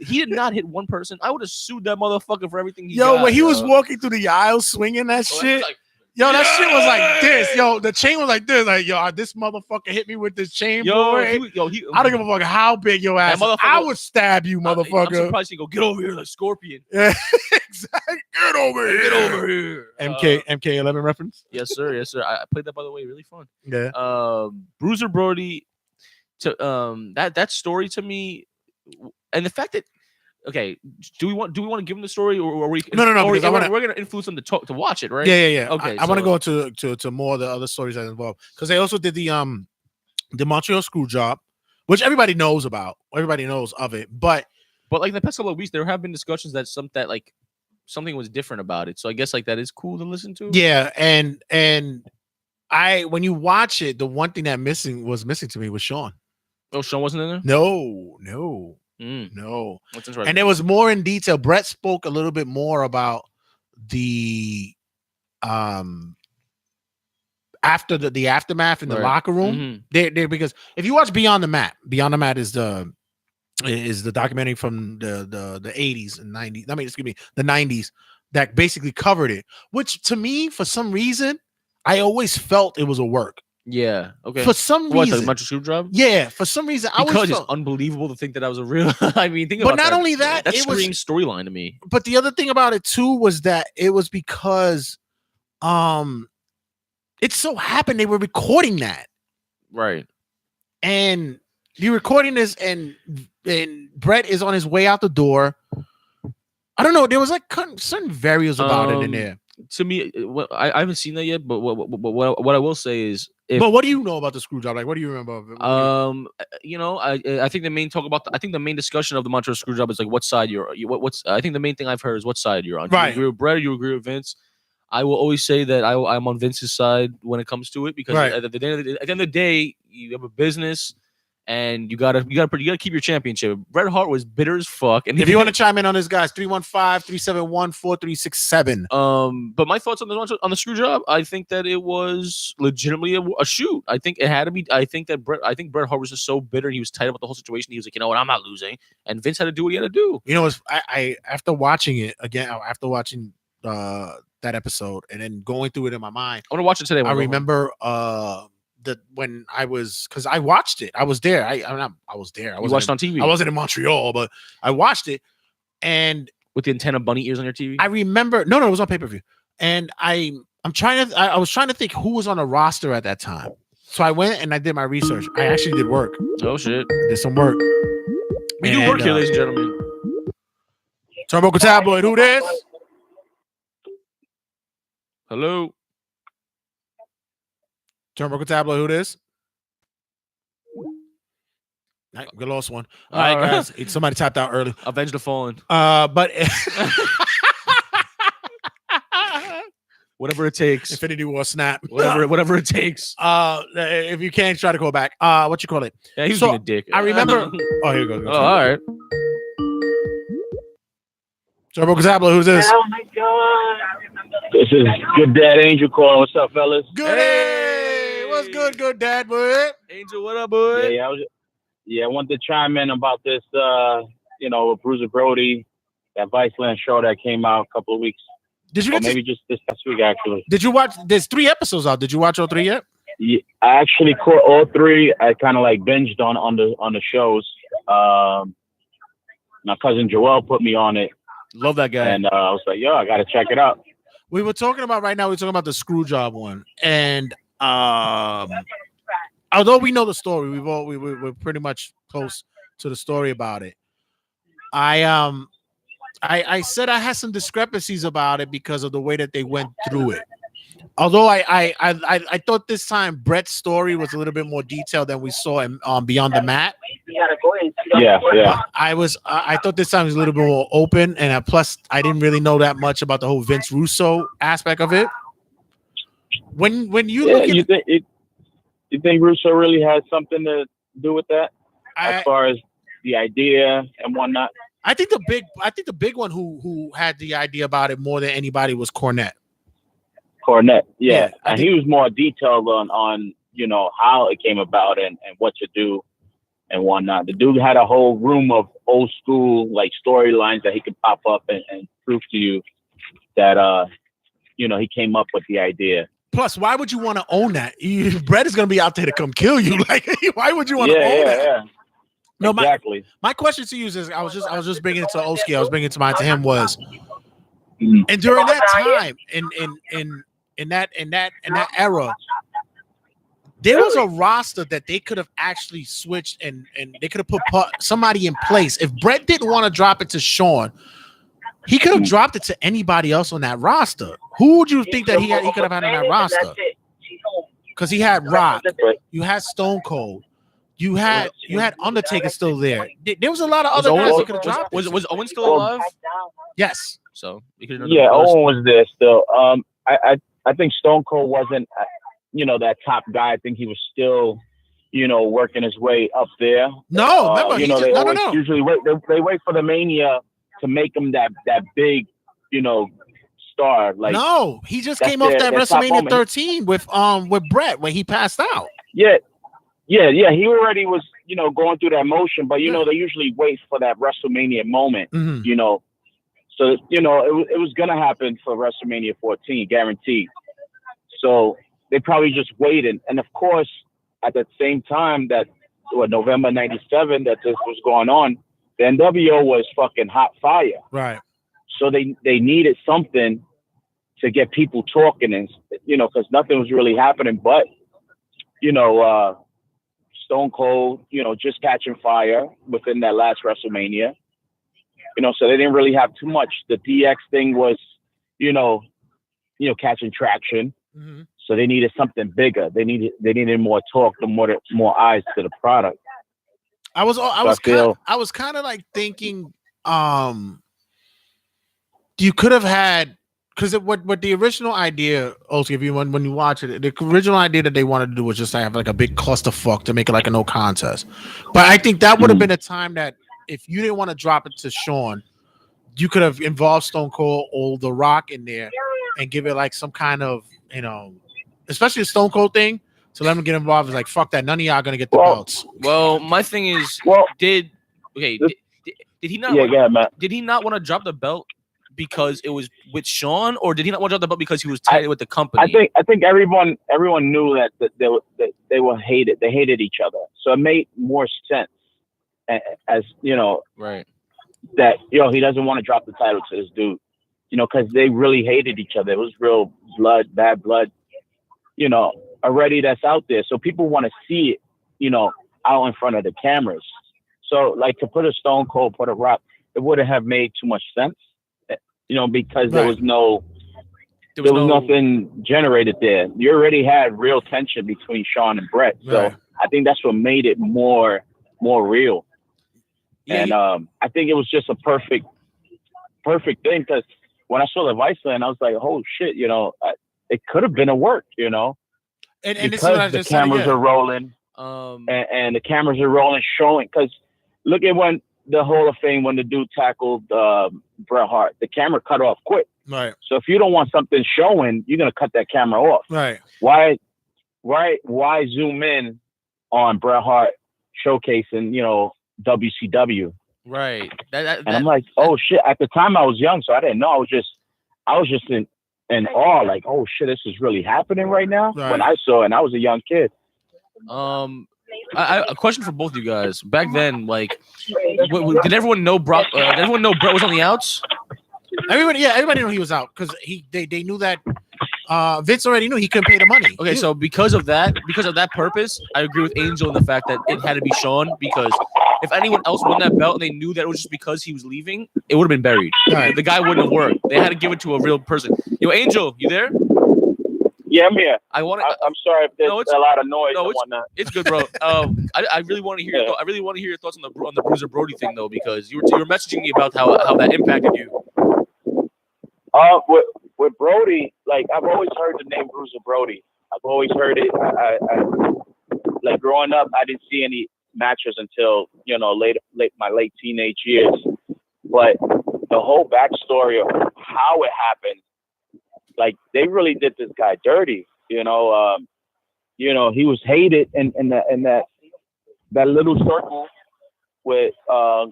He did not hit one person. I would have sued that motherfucker for everything he got. When he was walking through the aisle swinging that shit. Like, That shit was like this. Yo, the chain was like this. Like, yo, this motherfucker hit me with this chain, boy. I don't give a fuck how big your ass is. I would stab you, motherfucker. I'm surprised he go, get over here like Scorpion. Yeah, exactly. Get over here. Get over here. MK11 reference? Yes, sir. Yes, sir. I played that, by the way. Really fun. Yeah. Bruiser Brody, to that story to me, and the fact that, okay, do we want to give him the story, or are we? No. We're gonna influence them to watch it, right? Yeah. Okay, I want to go to more of the other stories that involved, because they also did the Montreal screw job, which everybody knows about. Everybody knows of it, but like in the past couple of weeks, there have been discussions that something was different about it. So I guess like that is cool to listen to. Yeah, and when you watch it, the one thing that was missing to me was Sean. Oh, Sean wasn't in there? No. No. That's interesting. And there was more in detail. Brett spoke a little bit more about the after the aftermath in the locker room. They because if you watch Beyond the Mat is the documentary from the 80s and 90s. I mean, excuse me, the 90s that basically covered it. Which to me, for some reason, I always felt it was a work. Yeah. Okay. For some reason, the Montreal screw job. Yeah. For some reason, because it's unbelievable to think that was a real. I mean, think about. But not only that, that screams storyline to me. But the other thing about it too was that it was because, it so happened they were recording that, right? And you're recording this, and Brett is on his way out the door. I don't know. There was like certain variables about it in there. To me, I haven't seen that yet, but what I will say is, but what do you know about the screw job? Like, what do you remember of it? I think the main the main discussion of the Montreal screw job is like what side what's. I think the main thing I've heard is what side you're on. Right. Do you agree with Brett or you agree with Vince? I will always say that I'm on Vince's side when it comes to it, because at the end of the day, you have a business. And you gotta keep your championship. Bret Hart was bitter as fuck. And if you want to chime in on this, guys, 315-371-4367. But my thoughts on the screw job, I think that it was legitimately a shoot. I think it had to be. I think Bret Hart was just so bitter. He was tight about the whole situation. He was like, you know what, I'm not losing. And Vince had to do what he had to do. You know, I after watching it again, after watching that episode and then going through it in my mind, I want to watch it today. I remember that when because I watched it, I was there. I was there. I watched on TV. I wasn't in Montreal, but I watched it, and with the antenna bunny ears on your TV. I remember. No, it was on pay-per-view, and I was trying to think who was on the roster at that time. So I went and I did my research. I actually did work. Oh shit! I did some work. We do work here, ladies and gentlemen. Turnbuckle Tabloid. Who this? Hello. Turnbuckle Tabloid, who this? We lost one. All right, guys. Somebody tapped out early. Avenge the Fallen. But whatever it takes. Infinity War snap. Whatever it takes. If you can't, try to go back. What you call it? Yeah, he's being a dick. I remember. Oh, here you go. Oh, all right. Turnbuckle Tabloid, who's this? Oh my god. This is Good Dad Angel calling. What's up, fellas? Good. Hey, what's good, Dad, boy? Angel, what up, boy? I wanted to chime in about this, with Bruiser Brody, that Viceland show that came out a couple of weeks. Did you maybe just this past week, actually? Did you watch? There's 3 episodes out. Did you watch all 3 yet? Yeah, I actually caught all 3. I kind of like binged on the shows. My cousin Joel put me on it. Love that guy. And I was like, yo, I got to check it out. We were talking about the screw job one. And although we know the story, we're pretty much close to the story about it. I said I had some discrepancies about it because of the way that they went through it. Although I thought this time Brett's story was a little bit more detailed than we saw in Beyond the Mat. Yeah. I thought this time was a little bit more open, and plus I didn't really know that much about the whole Vince Russo aspect of it. When you look at you think Russo really had something to do with that, as far as the idea and whatnot? I think the big one who had the idea about it more than anybody was Cornette. Cornette, Yeah, I and think- he was more detailed on you know how it came about and what to do and whatnot. The dude had a whole room of old school like storylines that he could pop up and prove to you that you know he came up with the idea. Plus, why would you want to own that? Brett is going to be out there to come kill you. Like, why would you want to own that? Yeah. No, exactly. My question to you is: I was just bringing it to Oski. I was bringing it to him was, Mhm. and during that time, in that era, there was a roster that they could have actually switched and they could have put somebody in place. If Brett didn't want to drop it to Sean, he could have dropped it to anybody else on that roster. Who would you think that he could have had on that roster? Because he had Rock, you had Stone Cold, you had Undertaker still there. There was a lot of other guys that could have dropped it. Was Owen still alive? Yes. So we could. Yeah, Owen was there still. I think Stone Cold wasn't you know that top guy. I think he was still you know working his way up there. No, remember you know they always usually wait. They wait for the Mania to make him that big you know star. Like no, he just came off that WrestleMania 13 with Brett when he passed out. Yeah. He already was, you know, going through that motion, but you know, they usually wait for that WrestleMania moment, you know. So, you know, it was gonna happen for WrestleMania 14, guaranteed. So they probably just waited. And of course, at the same time that November 97 that this was going on, the NWO was fucking hot fire. Right. So they needed something to get people talking and you know, because nothing was really happening but, you know, Stone Cold, you know, just catching fire within that last WrestleMania. You know, so they didn't really have too much. The DX thing was, you know, catching traction. Mm-hmm. So they needed something bigger. They needed more talk, more eyes to the product. I was kind of like thinking, you could have had. Because what the original idea, also, if you when you watch it, the original idea that they wanted to do was just to have like a big clusterfuck to make it like a no contest. But I think that would have been a time that if you didn't want to drop it to Sean, you could have involved Stone Cold or The Rock in there and give it like some kind of, you know, especially the Stone Cold thing. So let them get involved. It's like, fuck that. None of y'all are gonna get the belts. Well, my thing is, did he not? Yeah, go ahead, Matt. Did he not want to drop the belt because it was with Sean, or did he not want to drop the belt because he was tied with the company? I think everyone knew that they were hated. They hated each other, so it made more sense. As you know, right? That he doesn't want to drop the title to this dude, you know, because they really hated each other. It was real bad blood, you know, already that's out there. So people want to see it, you know, out in front of the cameras. So like to put a Stone Cold, put a Rock, it wouldn't have made too much sense. You know, because there was nothing generated there. You already had real tension between Sean and Brett. So I think that's what made it more real. Yeah, and I think it was just a perfect thing, because when I saw the Viceland, I was like, oh shit, you know, it could have been a work, you know. And because the cameras are rolling, and the cameras are rolling, showing, because look at when the Hall of Fame, when the dude tackled Bret Hart, the camera cut off quick. Right. So if you don't want something showing, you're gonna cut that camera off. Right. Why zoom in on Bret Hart showcasing, you know, WCW? Right. And I'm like, oh shit. At the time I was young, so I didn't know. I was just in awe, like, oh shit, this is really happening right now. Right. When I saw it, and I was a young kid. A question for both of you guys. Back then, like, did everyone know Brock? Did everyone know Brett was on the outs? Everybody knew he was out because they knew that Vince already knew he couldn't pay the money. Okay, so because of that purpose, I agree with Angel in the fact that it had to be Sean, because if anyone else won that belt and they knew that it was just because he was leaving, it would have been buried. Right. The guy wouldn't have worked. They had to give it to a real person. Yo, Angel, you there? Yeah, I'm here. I'm sorry if there's a lot of noise and whatnot. It's good, bro. I really want to hear your I really want to hear your thoughts on the Bruiser Brody thing, though, because you were messaging me about how that impacted you. With Brody, like, I've always heard the name Bruiser Brody. I've always heard it. I like growing up, I didn't see any matches until, you know, my late teenage years. but the whole backstory of how it happened, like they really did this guy dirty. He was hated in that little circle with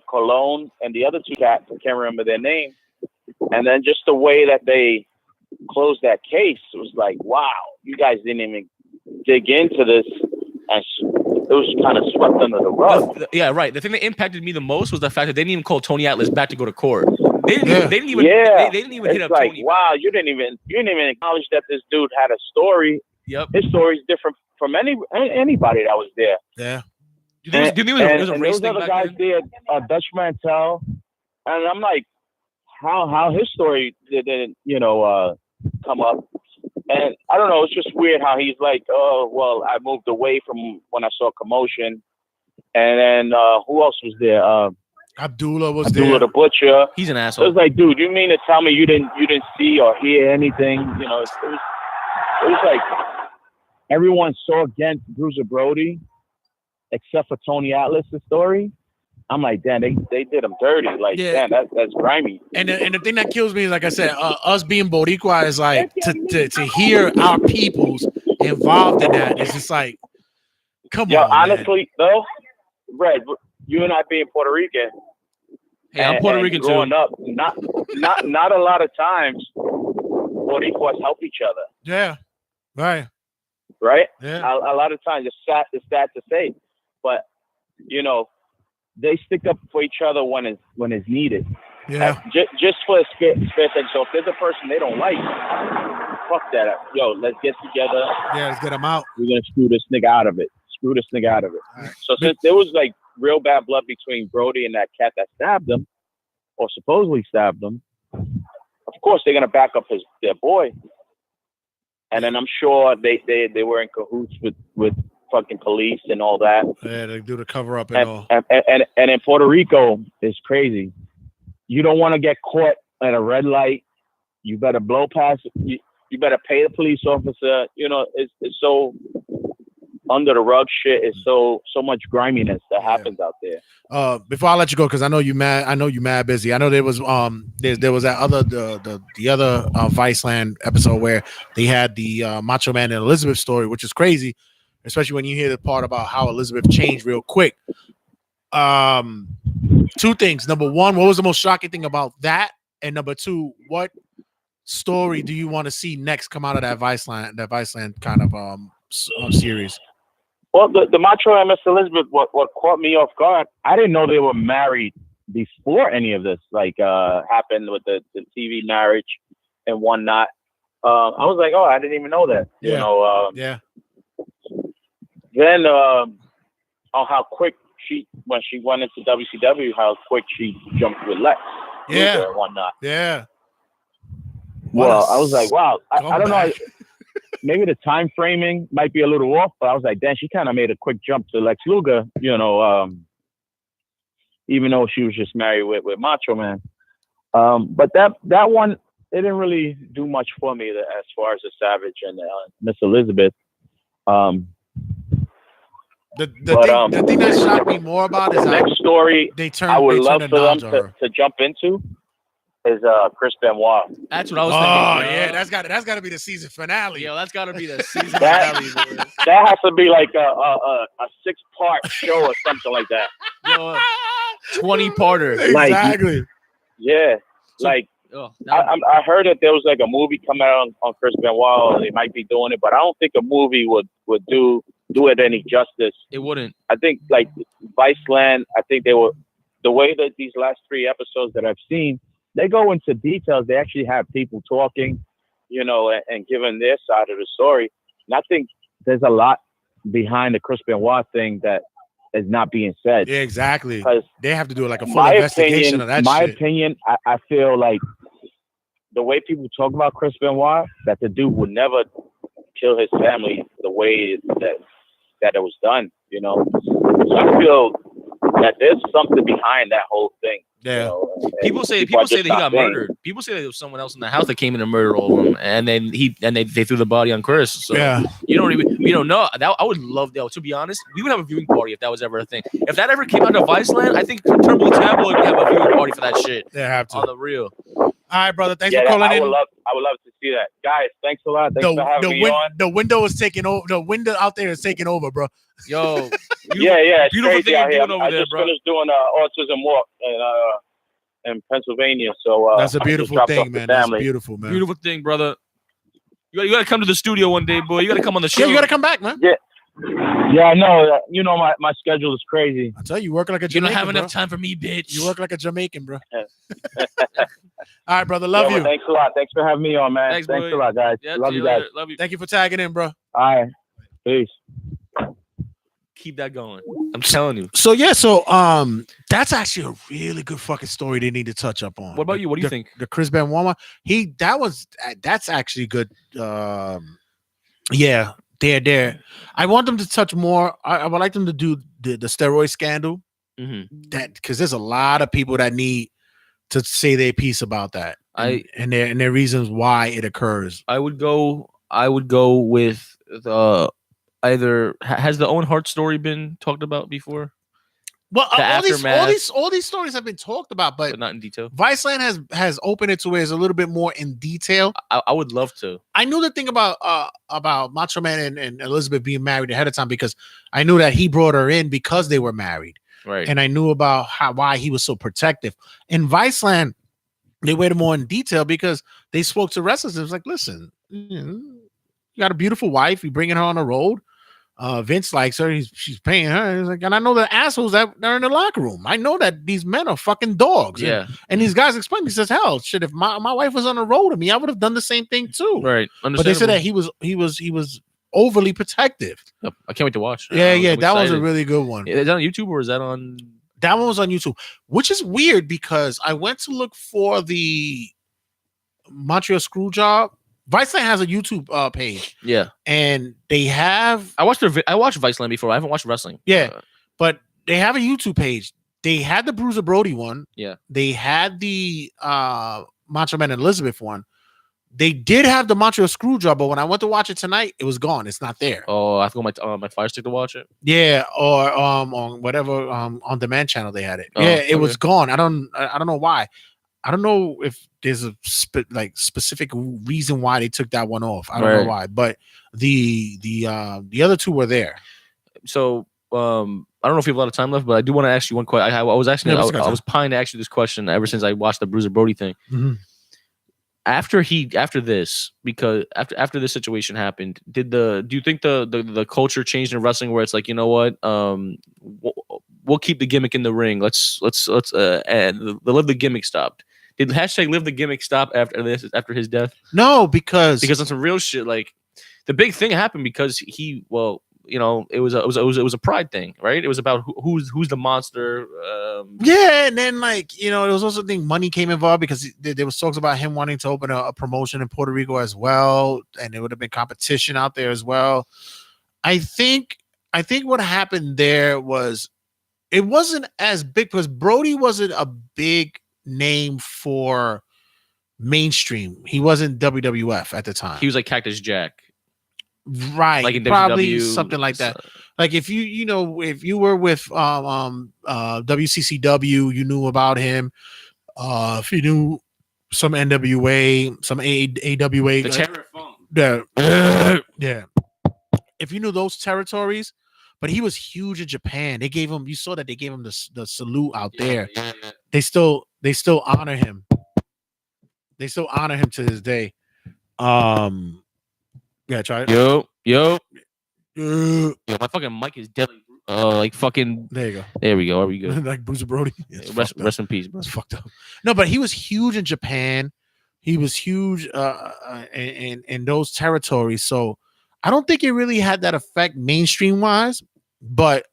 Cologne and the other two cats. I can't remember their name. And then just the way that they closed that case was like, wow, you guys didn't even dig into this, and it was kind of swept under the rug. Yeah, right. The thing that impacted me the most was the fact that they didn't even call Tony Atlas back to go to court. They didn't even hit up like, Tony. Wow, you didn't even acknowledge that this dude had a story. Yep. His story is different from anybody that was there. Yeah. Do you think it was a race those thing other guys then? there, Dutch Mantel, and I'm like, how his story didn't come up. And I don't know, it's just weird how he's like, oh, well, I moved away from when I saw Commotion. And then who else was there? Abdullah there. The Butcher. He's an So asshole. it's like, dude, you mean to tell me you didn't see or hear anything? It was like everyone saw against Bruiser Brody except for Tony Atlas' story. I'm like, damn, they did him dirty. Like, damn, that's grimy. And the thing that kills me is, like I said, us being Boricua is like to hear our peoples involved in that. It's just like, come on. Honestly, though, Red, you and I being Puerto Rican. Hey, I'm Puerto Rican growing too. up, not a lot of times Boricuas help each other. Yeah. Right. Right. Yeah. A lot of times it's sad to say, but they stick up for each other when it's needed. Yeah. Just for a spare thing. So if there's a person they don't like, fuck that up. Yo, let's get together. Yeah, let's get them out. We're gonna screw this nigga out of it. Right. So since there was like real bad blood between Brody and that cat that stabbed him, or supposedly stabbed him, of course they're gonna back up their boy. And then I'm sure they were in cahoots with fucking police and all that. Yeah, they do the cover up and all. And in Puerto Rico, it's crazy. You don't want to get caught at a red light. You better blow past. You better pay the police officer. It's so under the rug shit. It's so much griminess that happens out there. Before I let you go, because I know you mad busy. I know there was there was that other the other Viceland episode where they had the Macho Man and Elizabeth story, which is crazy, especially when you hear the part about how Elizabeth changed real quick. Two things. Number one, what was the most shocking thing about that? And number two, what story do you want to see next come out of that Viceland kind of series? Well, the Macho and Miss Elizabeth, what caught me off guard, I didn't know they were married before any of this happened with the TV marriage and whatnot. I was like, oh, I didn't even know that. Yeah. Then on how quick when she went into WCW, how quick she jumped with Lex. Yeah. And whatnot. Yeah. Well, I was like, wow, I don't know. Maybe the time framing might be a little off, but I was like, damn, she kind of made a quick jump to Lex Luger, even though she was just married with Macho Man. But that one, it didn't really do much for me as far as the Savage and Miss Elizabeth. The thing that shocked me more about is the next story I would love for them to jump into is Chris Benoit. That's what I was thinking. Oh yeah, that's got to be the season finale. Yo, that's got to be the season finale. Boy. That has to be like a 6-part show or something like that. Yo, 20-parter. Exactly. Yeah, I heard that there was like a movie coming out on Chris Benoit. They might be doing it, but I don't think a movie would do it any justice. It wouldn't. I think like Viceland. I think they were the way that these last 3 episodes that I've seen. They go into details. They actually have people talking, and giving their side of the story. And I think there's a lot behind the Chris Benoit thing that is not being said. Yeah, exactly. Because they have to do like a full investigation of that. My opinion, I feel like the way people talk about Chris Benoit, that the dude would never kill his family the way that it was done. So I feel that there's something behind that whole thing. Yeah. People say that he got murdered. People say there was someone else in the house that came in and murdered all of them, and then they threw the body on Chris. So we don't know. I would love that. To be honest, we would have a viewing party if that was ever a thing. If that ever came out of Viceland, I think Turnbuckle Tabloid would have a viewing party for that shit. They have to. On the real. All right, brother. Thanks for calling in. I would love to see that, guys. Thanks a lot. Thanks for having me on. The window is taking over. The window out there is taking over, bro. Yo, it's beautiful crazy thing out you're here. doing over I there, just bro. finished doing autism walk in Pennsylvania, so that's a beautiful thing, man. That's beautiful, man. Beautiful thing, brother. You got to come to the studio one day, boy. You got to come on the show. Yeah, you got to come back, man. Yeah, I know. You know, my schedule is crazy. I tell you, working like a Jamaican. You don't have enough time for me, bitch. You work like a Jamaican, bro. All right, brother. Love you. Thanks a lot. Thanks for having me on, man. Thanks a lot, guys. Yeah, love you guys. Love you. Thank you for tagging in, bro. All right. Peace. Keep that going. I'm telling you. So that's actually a really good fucking story they need to touch up on. What about you? What do you think? The Chris Benoit, that's actually good. Yeah, they're. I want them to touch more. I would like them to do the steroid scandal. That because there's a lot of people that need to say their piece about that. And their reasons why it occurs. I would go with the. Either has the Owen Hart story been talked about before? Well, all these stories have been talked about, but not in detail. Viceland has opened it to where it's a little bit more in detail. I would love to. I knew the thing about Macho Man and Elizabeth being married ahead of time because I knew that he brought her in because they were married, right? And I knew about why he was so protective. In Viceland, they went more in detail because they spoke to wrestlers. It was like, listen, you got a beautiful wife. You're bringing her on the road. Vince likes her. She's paying her. He's like, and I know the assholes that are in the locker room. I know that these men are fucking dogs. Yeah. And these guys explain. He says, "Hell, shit. If my wife was on the road with me, I would have done the same thing too." Right. But they said that he was overly protective. I can't wait to watch. Yeah. That was a really good one. Is that on YouTube or is that on? That one was on YouTube, which is weird because I went to look for the Montreal Screwjob. Viceland has a YouTube page. Yeah. And they have I watched Viceland before. I haven't watched wrestling. Yeah. But they have a YouTube page. They had the Bruiser Brody one. Yeah. They had the Macho Man and Elizabeth one. They did have the Montreal Screwjob, but when I went to watch it tonight, it was gone. It's not there. Oh, I have to go my Fire Stick to watch it. Yeah, or on whatever on demand channel they had it. Oh, yeah, it was gone. I don't know why. I don't know if there's a specific reason why they took that one off. I don't know why, but the other two were there. So I don't know if you have a lot of time left, but I do want to ask you one question. I was asking, I was pining to ask you this question ever since I watched the Bruiser Brody thing. Mm-hmm. After this situation happened, do you think the culture changed in wrestling where it's like, you know what, we'll keep the gimmick in the ring. Let's the Live the Gimmick stopped. Did hashtag Live the Gimmick stop after his death? No, because on some real shit, like the big thing happened because it was a pride thing, right? It was about who's the monster. Yeah, and then there was also a thing money came involved because there was talks about him wanting to open a promotion in Puerto Rico as well, and there would have been competition out there as well. I think what happened there was it wasn't as big because Brody wasn't a big name for mainstream. He wasn't WWF at the time. He was like Cactus Jack. Right, like in probably WCW, something like that. Like if you were with WCCW, you knew about him. If you knew some NWA, some AWA, the Terror Funk. Yeah. If you knew those territories, but he was huge in Japan. They gave him. You saw that they gave him the salute out there. Yeah. They still honor him. They still honor him to this day. Yeah, try it. Yo, my fucking mic is deadly. Like fucking. There you go. There we go. Are we good? Like Bruiser Brody. Rest in peace, bro. It's fucked up. No, but he was huge in Japan. He was huge in those territories. So I don't think it really had that effect mainstream wise, but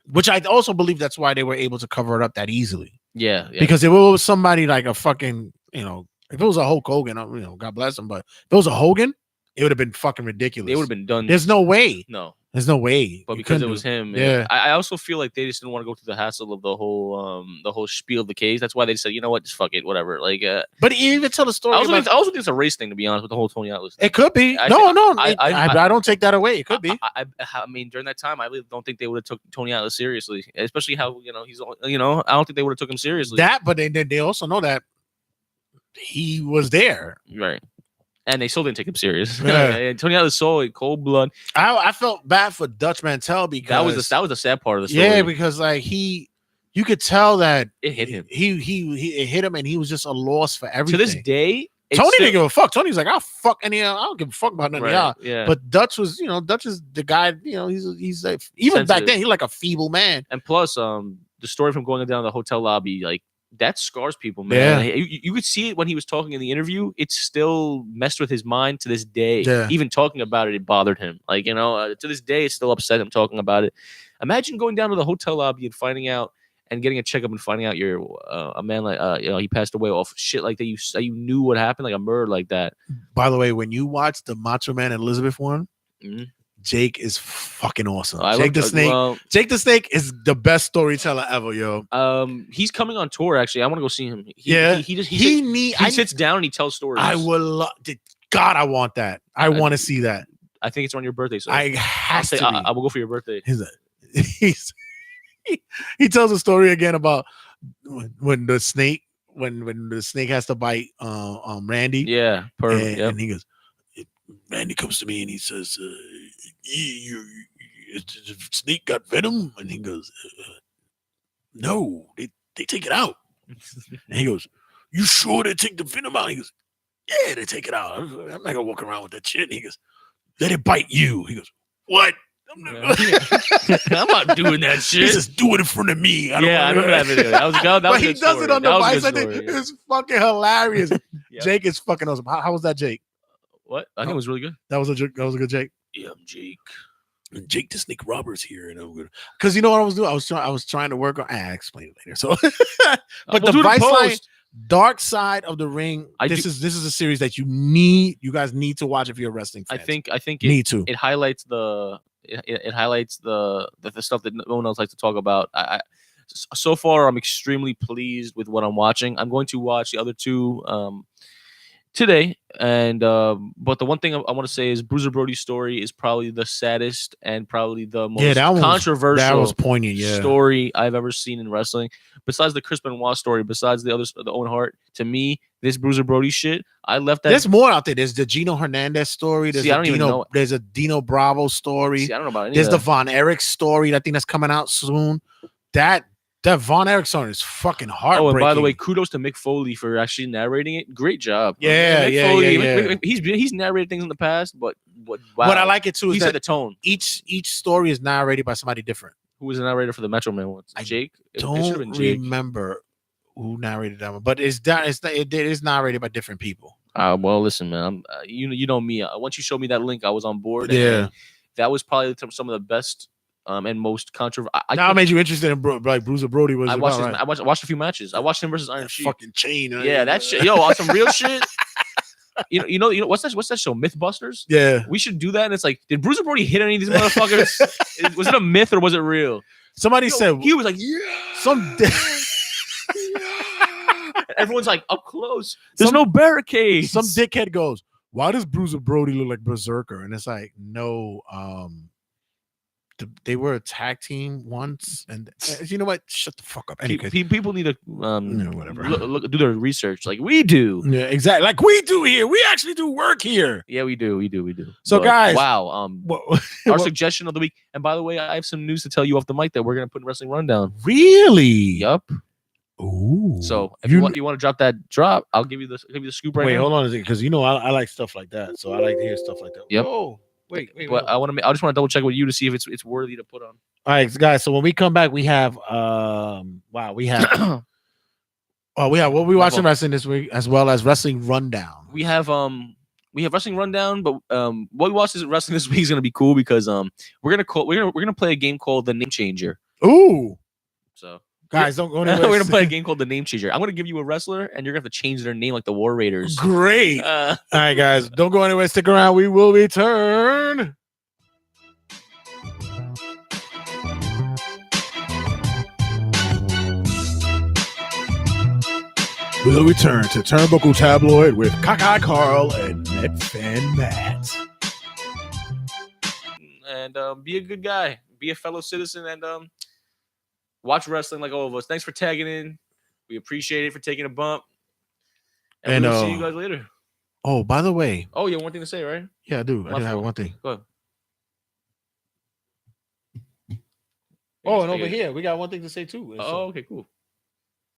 which I also believe that's why they were able to cover it up that easily. Yeah. Because if it was somebody like a fucking, if it was a Hulk Hogan, God bless him, but if it was a Hogan, it would have been fucking ridiculous. They would have been done. There's no way. No. There's no way. But You because couldn't it do was him, Yeah. I also feel like they just didn't want to go through the hassle of the whole spiel of the case. That's why they said, you know what, just fuck it, whatever. Like, But you even tell the story. I also think it's a race thing, to be honest, with the whole Tony Atlas thing. It could be. I don't take that away. It could be. I mean, during that time, I really don't think they would have took Tony Atlas seriously, especially how he's. I don't think they would have took him seriously. That, but they also know that he was there, right? And they still didn't take him serious. Yeah. And Tony Atlas saw it cold blood. I felt bad for Dutch Mantel because that was the sad part of the story. Yeah, because like you could tell that it hit him. It hit him, and he was just a loss for everything. To this day, Tony didn't give a fuck. Tony's like, I'll fuck any. I don't give a fuck about none of y'all. Yeah. But Dutch was, Dutch is the guy. He's like, even back then, he's like a feeble man. And plus, the story from going down the hotel lobby, like, that scars people, man. Yeah. You could see it when he was talking in the interview. It still messed with his mind to this day. Yeah. Even talking about it, it bothered him. Like, to this day, it still upset him talking about it. Imagine going down to the hotel lobby and finding out and getting a checkup and finding out you're a man like he passed away off shit like that. You knew what happened, like a murder like that. By the way, when you watch the Macho Man and Elizabeth one, mm-hmm. Jake is fucking awesome. Jake the Snake is the best storyteller ever, yo. He's coming on tour. Actually, I want to go see him. He sits down and he tells stories. I would love. God, I want that. I want to see that. I think it's on your birthday. So I have to. I will go for your birthday. He tells a story again about when the snake has to bite Randy. Yeah, perfect. And he goes. Randy comes to me and he says, the snake got venom? And he goes, no, they take it out. And he goes, you sure they take the venom out? He goes, yeah, they take it out. I'm not going to walk around with that shit. And he goes, let it bite you. He goes, what? I'm not doing that shit. He says, do it in front of me. I remember that video. That was good. But he does it on the Vice. I think it's fucking hilarious. Yeah. Jake is fucking awesome. How was that, Jake? What? I think it was really good. That was a good Jake. Yeah, I'm Jake. And Jake the Snake Roberts here, and I'm good. Because you know what I was doing? I was trying to work on. I explain it later. So, but the Vice line, Dark Side of the Ring. This is a series that you guys need to watch if you're a wrestling fan. I think it highlights it highlights the stuff that no one else likes to talk about. So far, I'm extremely pleased with what I'm watching. I'm going to watch the other two today, and but the one thing I want to say is Bruiser Brody's story is probably the saddest and probably the most controversial that was poignant, story I've ever seen in wrestling. Besides the Chris Benoit story, besides the Owen Hart, to me, this Bruiser Brody shit, I left that. There's more out there. There's the Gino Hernandez story. There's There's a Dino Bravo story. I don't know about any There's of the that. Von Erich story. I think that's coming out soon. That Von Erich story is fucking heartbreaking. Oh, and by the way, kudos to Mick Foley for actually narrating it. Great job. Yeah. He's narrated things in the past, but wow. What I like it too is set that the tone. Each story is narrated by somebody different. Who was the narrator for the Metro Man ones? Jake? Don't remember who narrated that one, but it is narrated by different people. Well, listen, man. You know me. Once you showed me that link, I was on board. Yeah, that was probably some of the best and most controversial. Now it made you interested in like Bruiser Brody was. I watched a few matches. I watched him versus Iron Sheik. Fucking chain. Yeah, that shit. Yo, on some real shit. You know what's that show? Mythbusters. Yeah, we should do that. And it's like, did Bruiser Brody hit any of these motherfuckers? Was it a myth or was it real? Somebody said he was like, yeah. Everyone's like up close. There's no barricades. Some dickhead goes, "Why does Bruiser Brody look like Berserker?" And it's like, no, they were a tag team once, and you know what? Shut the fuck up. Anyway, people need to whatever. Do their research like we do. Yeah, exactly. Like we do here. We actually do work here. Yeah, we do. So, guys, wow. Our suggestion of the week. And by the way, I have some news to tell you off the mic that we're gonna put in Wrestling Rundown. Really? Yup. Ooh. So if you want to drop that drop, I'll give you the scoop right now. Wait, hold on, because I like stuff like that. So I like to hear stuff like that. Yep. Whoa. Wait. But I just want to double check with you to see if it's worthy to put on. All right, guys. So when we come back, we have we have what we watching wrestling this week, as well as Wrestling Rundown. We have Wrestling Rundown, but what we watched is wrestling this week is gonna be cool because we're gonna play a game called The Name Changer. Ooh. So Guys, don't go We're anywhere. gonna play a game called the Name Changer. I'm gonna give you a wrestler, and you're gonna have to change their name like the War Raiders. Great. All right, guys, don't go anywhere. Stick around. We will return. We'll return to Turnbuckle Tabloid with Cockeye Carl and Netfan Matt. And be a good guy, be a fellow citizen, and watch wrestling like all of us. Thanks for tagging in. We appreciate it for taking a bump. And we'll see you guys later. Oh, by the way. Oh, you have one thing to say, right? Yeah, I do. I do have one thing. Go ahead. Oh, and over here, we got one thing to say too. Oh, okay, cool.